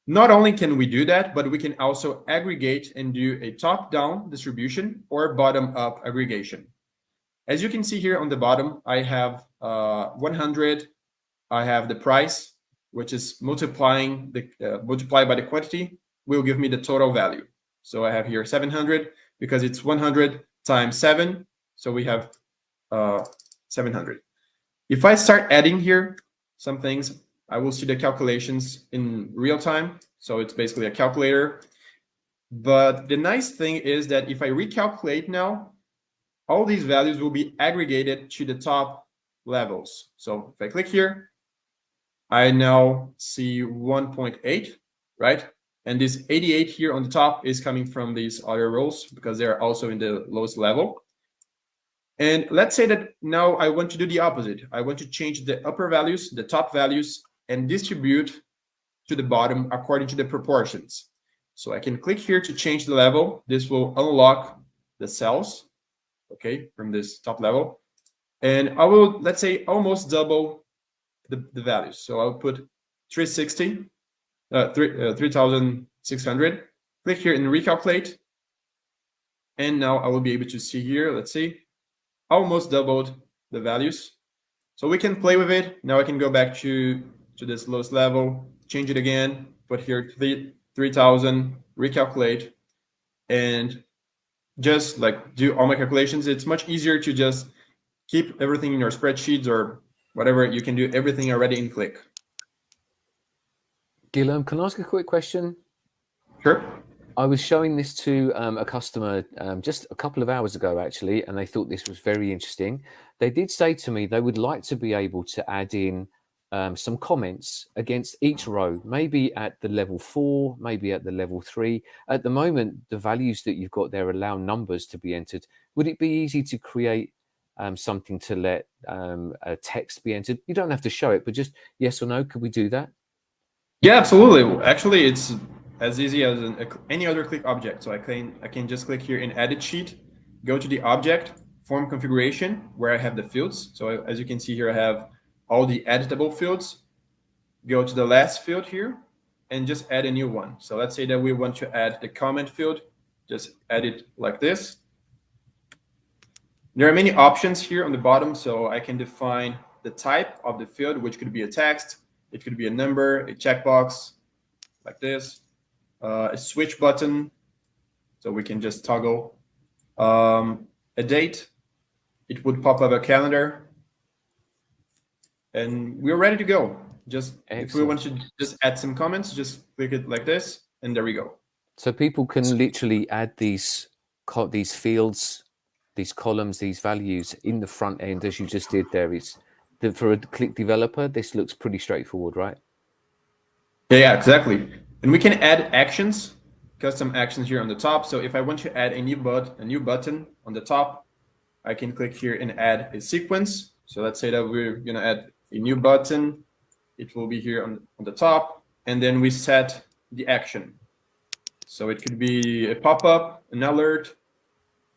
not only can we do that, but we can also aggregate and do a top-down distribution or bottom-up aggregation. As you can see here on the bottom, I have 100. I have the price, which is multiplied by the quantity, will give me the total value. So I have here 700 because it's 100 times 7. So we have 700. If I start adding here some things, I will see the calculations in real time. So it's basically a calculator. But the nice thing is that if I recalculate now, all these values will be aggregated to the top levels. So if I click here, I now see 1.8, right? And this 88 here on the top is coming from these other rows because they're also in the lowest level. And let's say that now I want to do the opposite. I want to change the upper values, the top values, and distribute to the bottom according to the proportions. So I can click here to change the level. This will unlock the cells, okay, from this top level. And I will, let's say, almost double the values. So I'll put 3,600. Click here and recalculate. And now I will be able to see here, let's see, almost doubled the values. So we can play with it. Now I can go back to this lowest level, change it again, put here 3,000, recalculate, and just like do all my calculations. It's much easier to just keep everything in your spreadsheets or whatever. You can do everything already in Click. Guillaume, can I ask a quick question? Sure. I was showing this to a customer just a couple of hours ago, actually, and they thought this was very interesting. They did say to me they would like to be able to add in some comments against each row, maybe at the level 4, maybe at the level 3. At the moment, the values that you've got there allow numbers to be entered. would it be easy to create something to let a text be entered? You don't have to show it, but just yes or no. Could we do that? Yeah, absolutely. Actually, it's as easy as any other click object. So I can just click here in Edit Sheet, go to the object, form configuration, where I have the fields. So as you can see here, I have all the editable fields. Go to the last field here and just add a new one. So let's say that we want to add the comment field. Just add it like this. There are many options here on the bottom, so I can define the type of the field, which could be a text, it could be a number, a checkbox, like this, a switch button, so we can just toggle, a date, it would pop up a calendar, and we're ready to go. Just Excellent. If we want to just add some comments, just click it like this, and there we go. So people can literally add these fields, these columns, these values in the front end, as you just did there. For a Click developer, this looks pretty straightforward, right? Yeah, exactly. And we can add actions, custom actions here on the top. So if I want to add a new button on the top, I can click here and add a sequence. So let's say that we're going to add a new button. It will be here on the top. And then we set the action. So it could be a pop-up, an alert.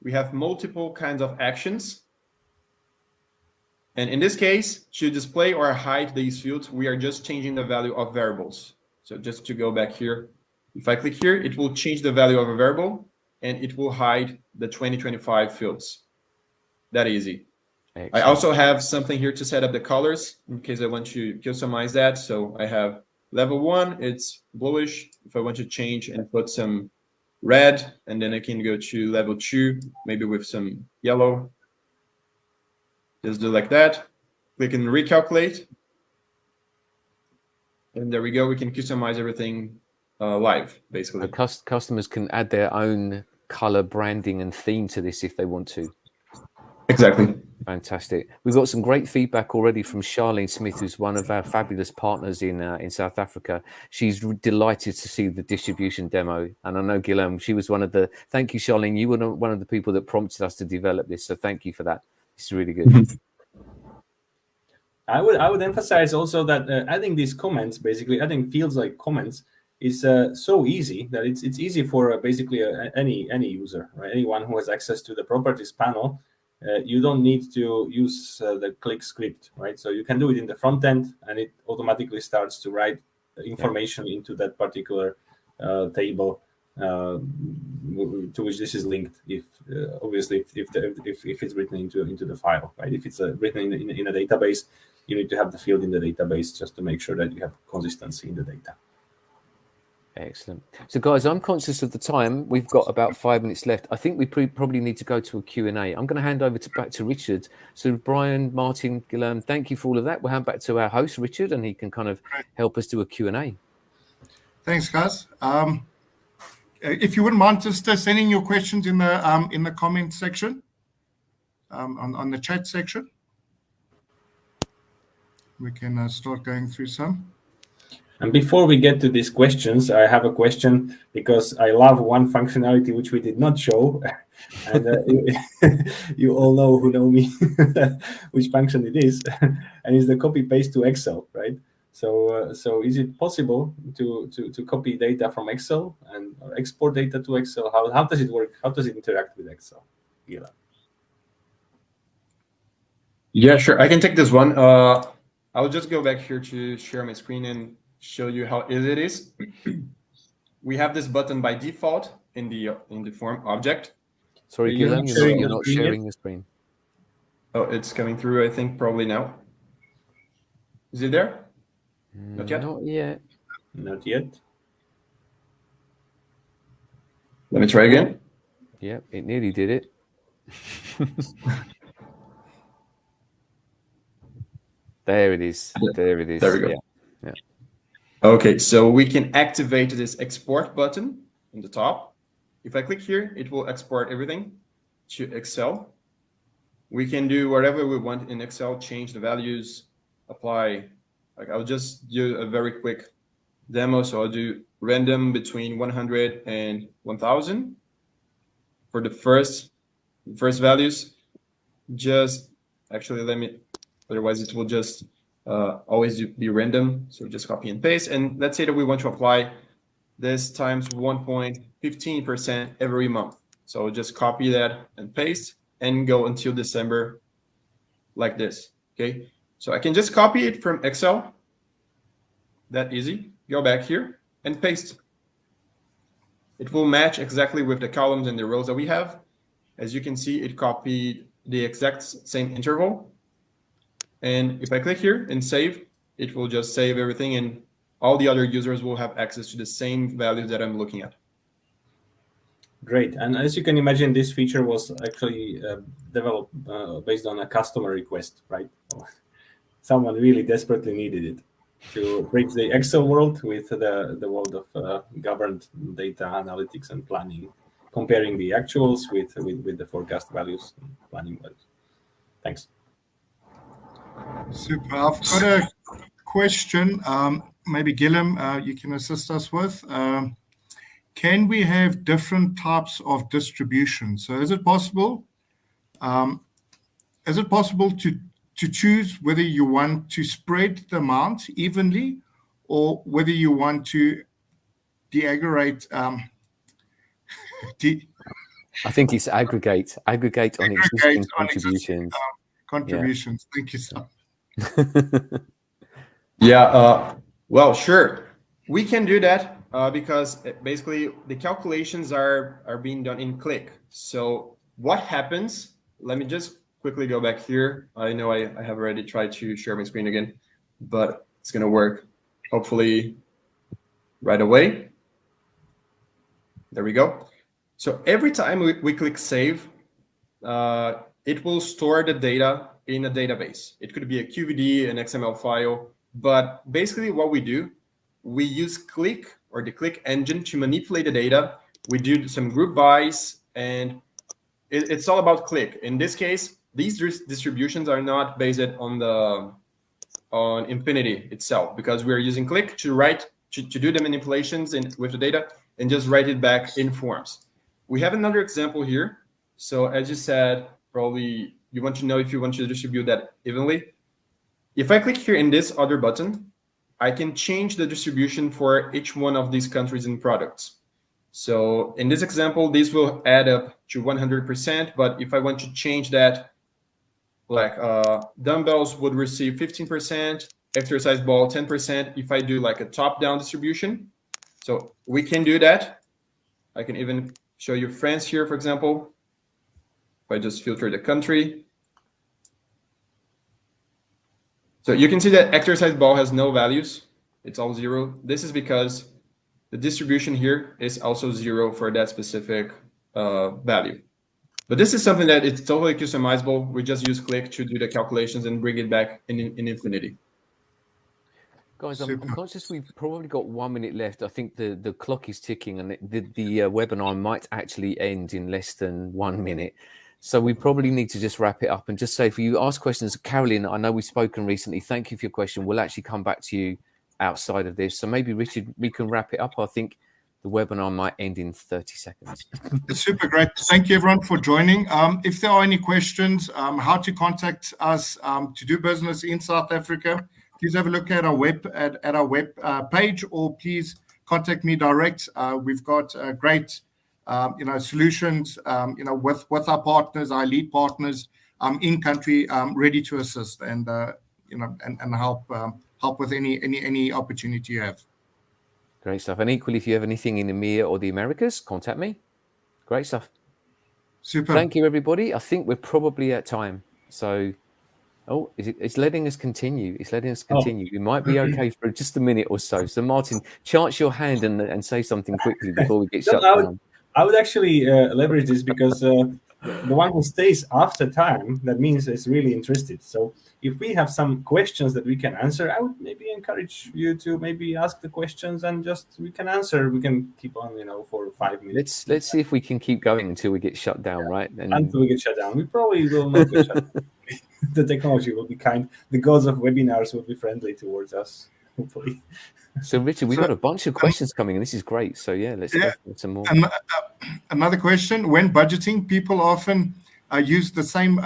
We have multiple kinds of actions. And in this case, to display or hide these fields, we are just changing the value of variables. So just to go back here, if I click here, it will change the value of a variable and it will hide the 2025 fields. That easy. Excellent. I also have something here to set up the colors in case I want to customize that. So I have level 1, it's bluish. If I want to change and put some red, and then I can go to level 2, maybe with some yellow. Just do like that. Click and recalculate. And there we go. We can customize everything live, basically. Customers can add their own color branding and theme to this if they want to. Exactly. Fantastic. We've got some great feedback already from Charlene Smith, who's one of our fabulous partners in South Africa. She's delighted to see the distribution demo. And I know, Guillaume, she was one of the... Thank you, Charlene. You were one of the people that prompted us to develop this. So thank you for that. It's really good. I would emphasize also that adding these comments, basically adding fields like comments, is so easy that it's easy for basically any user, right? Anyone who has access to the properties panel. You don't need to use the Click script, right? So you can do it in the front end, and it automatically starts to write information into that particular table to which this is linked. If obviously if it's written into the file, right? If it's written in a database, you need to have the field in the database just to make sure that you have consistency in the data. Excellent. So, guys, I'm conscious of the time. We've got about 5 minutes left. I think we probably need to go to a Q&A. I'm going to hand over back to Richard. So, Brian, Martin, Guillaume, thank you for all of that. We'll hand back to our host, Richard, and he can kind of help us do a Q&A. Thanks, guys. If you wouldn't mind just sending your questions in the comment section, on the chat section, we can start going through some. And before we get to these questions, I have a question because I love one functionality which we did not show. And you all know who know me which function it is. And it's the copy paste to Excel, right? So is it possible to copy data from Excel and or export data to Excel? How does it work? How does it interact with Excel? Yeah, sure. I can take this one. I'll just go back here to share my screen and show you how easy it is. We have this button by default in the form object. Sorry, Guillaume, you're not sharing the screen. Oh, it's coming through, I think, probably now. Is it there? Not yet? Not yet. Not yet. Let me try again. Yep, it nearly did it. There it is. There it is. There we go. Yeah. Okay, so we can activate this export button on the top. If I click here, it will export everything to Excel. We can do whatever we want in Excel, change the values, apply. Like I'll just do a very quick demo. So I'll do random between 100 and 1000 for the first first values. Just actually let me, otherwise it will just always be random. So just copy and paste. And let's say that we want to apply this times 1.15% every month. So just copy that and paste and go until December like this. Okay. So I can just copy it from Excel. That easy. Go back here and paste. It will match exactly with the columns and the rows that we have. As you can see, it copied the exact same interval. And if I click here and save, it will just save everything, and all the other users will have access to the same values that I'm looking at. Great. And as you can imagine, this feature was actually developed based on a customer request, right? Someone really desperately needed it to bridge the Excel world with the world of governed data analytics and planning, comparing the actuals with the forecast values and planning values. Thanks. Super. I've got a question. Maybe Guillem, you can assist us with. Can we have different types of distribution? So is it possible? Is it possible to choose whether you want to spread the amount evenly or whether you want to de-aggregate? I think it's aggregate on existing contributions. Contributions. Yeah. Thank you, sir. Yeah. Well, sure. We can do that because basically the calculations are being done in Click. So what happens? Let me just quickly go back here. I know I have already tried to share my screen again, but it's going to work hopefully right away. There we go. So every time we click save, it will store the data in a database. It could be a QVD, an XML file, but basically what we do, we use Click or the Click engine to manipulate the data. We do some group bys, and it's all about Click. In this case, these distributions are not based on Inphinity itself, because we're using Click to do the manipulations with the data and just write it back in forms. We have another example here. So as you said, probably you want to know if you want to distribute that evenly. If I click here in this other button, I can change the distribution for each one of these countries and products. So in this example, this will add up to 100%. But if I want to change that, like dumbbells would receive 15%, exercise ball 10%. If I do like a top-down distribution, so we can do that. I can even show you France here, for example. If I just filter the country. So you can see that exercise ball has no values. It's all 0. This is because the distribution here is also 0 for that specific value. But this is something that it's totally customizable. We just use Click to do the calculations and bring it back in Inphinity. Guys, I'm conscious we've probably got 1 minute left. I think the clock is ticking, and the webinar might actually end in less than 1 minute. So we probably need to just wrap it up and just say, if you ask questions, Caroline, I know we've spoken recently. Thank you for your question. We'll actually come back to you outside of this. So maybe, Richard, we can wrap it up. I think the webinar might end in 30 seconds. It's super great. Thank you, everyone, for joining. If there are any questions, how to contact us to do business in South Africa, please have a look at our web page, or please contact me direct. We've got great solutions, with our partners, our lead partners in country, ready to assist and help with any opportunity you have. Great stuff. And equally, if you have anything in EMEA or the Americas, contact me. Great stuff. Super. Thank you, everybody. I think we're probably at time. So, it's letting us continue. It's letting us continue. We might be okay for just a minute or so. So, Martin, chance your hand and say something quickly before we get shut down. I would actually leverage this because the one who stays after time, that means is really interested. So if we have some questions that we can answer, I would maybe encourage you to maybe ask the questions and just we can answer. We can keep on, for 5 minutes. Let's see if we can keep going until we get shut down, right? Until we get shut down. We probably will not get shut down. The technology will be kind. The gods of webinars will be friendly towards us, hopefully. So, Richard, we've got a bunch of questions coming, and this is great. So, let's go for some more. Another question: when budgeting, people often use the same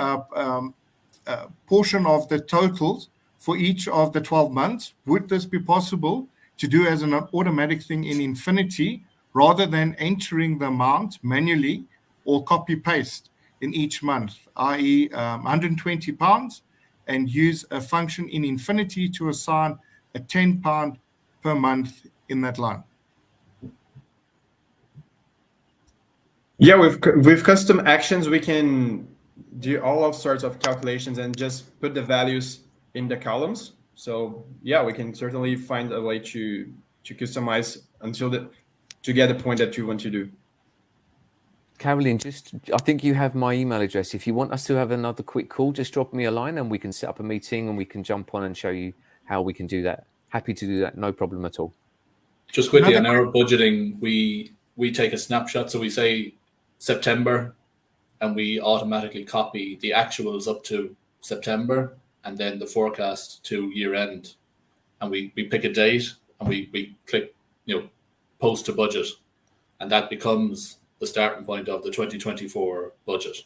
portion of the totals for each of the 12 months? Would this be possible to do as an automatic thing in Infinity rather than entering the amount manually or copy paste in each month, i.e. £120, and use a function in Infinity to assign a £10 per month in that line? Yeah, with custom actions, we can do all sorts of calculations and just put the values in the columns. So yeah, we can certainly find a way to customize to get the point that you want to do. Caroline, I think you have my email address. If you want us to have another quick call, just drop me a line and we can set up a meeting and we can jump on and show you how we can do that. Happy to do that, no problem at all. Just quickly, on our budgeting, we take a snapshot. So we say September, and we automatically copy the actuals up to September and then the forecast to year end. And we pick a date and we click, post to budget, and that becomes the starting point of the 2024 budget.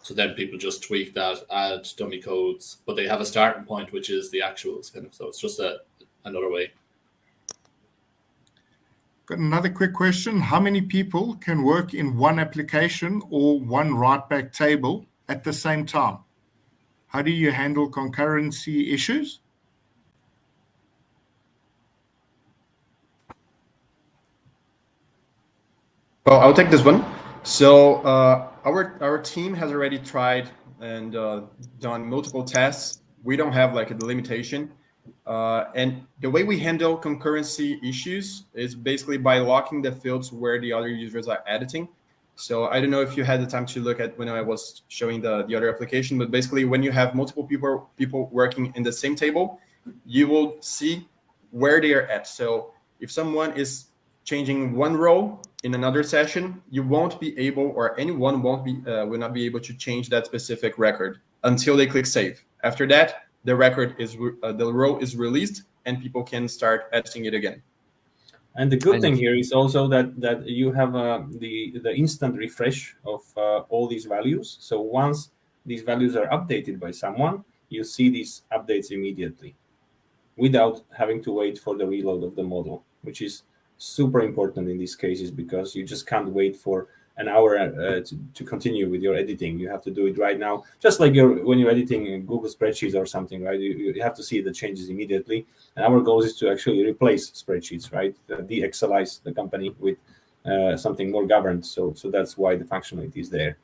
So then people just tweak that, add dummy codes, but they have a starting point, which is the actuals. So it's just another way. Got another quick question. How many people can work in one application or one write-back table at the same time? How do you handle concurrency issues? Well, I'll take this one. So our team has already tried and done multiple tests. We don't have like a limitation. And the way we handle concurrency issues is basically by locking the fields where the other users are editing. So I don't know if you had the time to look at when I was showing the other application, but basically when you have multiple people working in the same table, you will see where they are at. So if someone is changing one row in another session, you won't be able, or anyone will not be able to change that specific record until they click save. After that, the row is released and people can start editing it again. And the good thing here is also that you have the instant refresh of all these values. So once these values are updated by someone, you see these updates immediately without having to wait for the reload of the model, which is super important in these cases because you just can't wait for an hour to continue with your editing. You have to do it right now, just like when you're editing in Google spreadsheets or something, right? You have to see the changes immediately. And our goal is to actually replace spreadsheets, right? De-Excelize the company with something more governed. So that's why the functionality is there.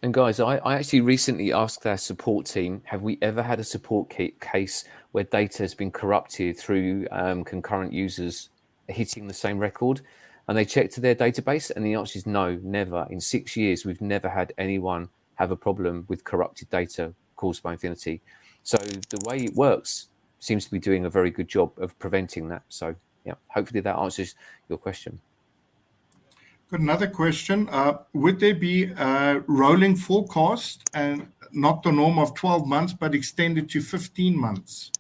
And guys, I actually recently asked our support team, have we ever had a support case where data has been corrupted through concurrent users hitting the same record? And they checked their database and the answer is no, never. In 6 years, we've never had anyone have a problem with corrupted data caused by Infinity. So the way it works seems to be doing a very good job of preventing that. So yeah, hopefully that answers your question. Got another question. Would there be a rolling forecast and not the norm of 12 months, but extended to 15 months?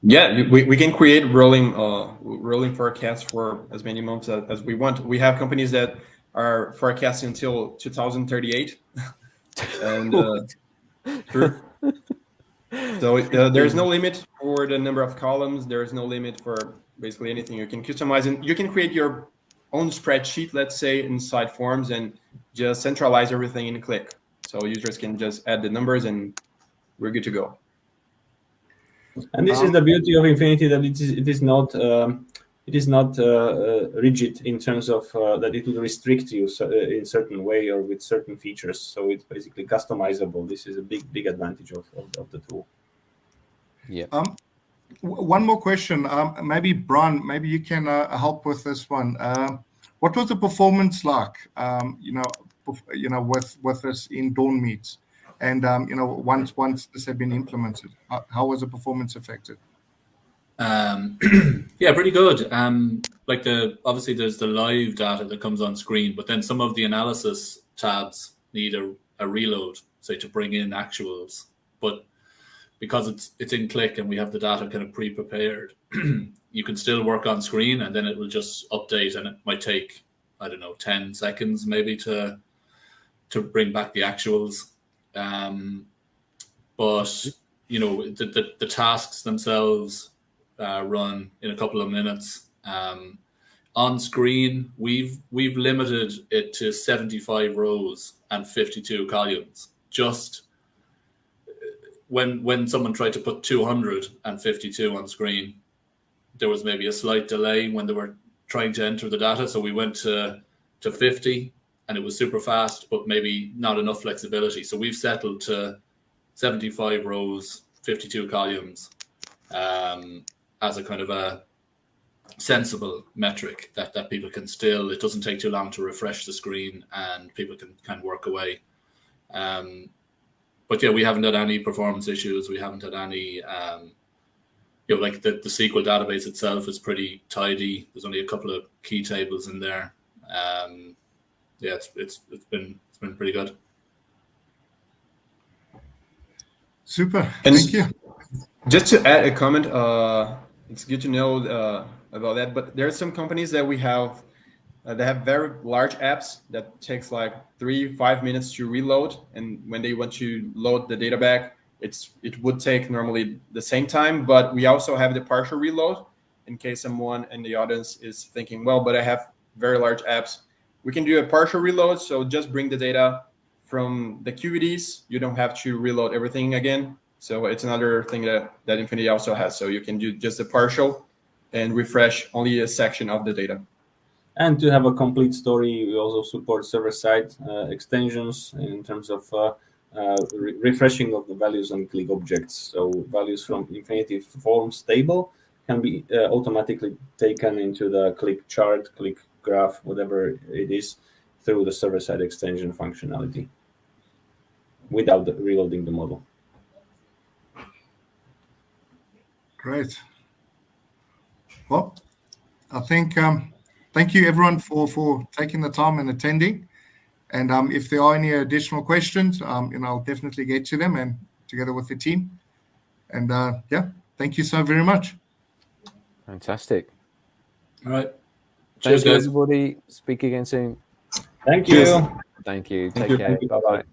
Yeah, we can create rolling forecasts for as many months as we want. We have companies that are forecasting until 2038, and true. So there's no limit for the number of columns. There is no limit for basically anything. You can customize and you can create your own spreadsheet, let's say, inside Forms, and just centralize everything in a click. So users can just add the numbers, and we're good to go. And this is the beauty of Infinity, that it is not rigid in terms of that it will restrict you in certain way or with certain features. So it's basically customizable. This is a big advantage of the tool. Yeah. One more question. Maybe Brian, maybe you can help with this one. What was the performance like? With this in Dawn Meets? And once this had been implemented, how was the performance affected? Yeah, pretty good. Obviously there's the live data that comes on screen, but then some of the analysis tabs need a reload, say to bring in actuals. But because it's in Click and we have the data kind of pre-prepared, you can still work on screen and then it will just update, and it might take I don't know, 10 seconds maybe to bring back the actuals. But you know, the tasks themselves run in a couple of minutes. On screen, we've limited it to 75 rows and 52 columns. Just when someone tried to put 252 on screen, there was maybe a slight delay when they were trying to enter the data. So we went to 50, and it was super fast, but maybe not enough flexibility. So we've settled to 75 rows, 52 columns, as a kind of a sensible metric that people can still, it doesn't take too long to refresh the screen and people can work away. But yeah, we haven't had any performance issues. We haven't had any, like the SQL database itself is pretty tidy. There's only a couple of key tables in there. Yeah, it's been pretty good. Super. Thank you. Just to add a comment, it's good to know about that. But there are some companies that we have they have very large apps that takes like 3-5 minutes to reload, and when they want to load the data back, it would take normally the same time. But we also have the partial reload in case someone in the audience is thinking, well, but I have very large apps. We can do a partial reload, so just bring the data from the QEDs. You don't have to reload everything again. So it's another thing that Infinity also has. So you can do just a partial and refresh only a section of the data. And to have a complete story, we also support server-side extensions in terms of refreshing of the values on click objects. So values from Infinity Forms table can be automatically taken into the click chart, click graph, whatever it is, through the server-side extension functionality without reloading the model. Great. Well, I think thank you everyone for taking the time and attending. And if there are any additional questions, I'll definitely get to them and together with the team. And yeah, thank you so very much. Fantastic. All right. Thank you, everybody. Speak again soon. Thank you. Thank you. Take care. Bye-bye.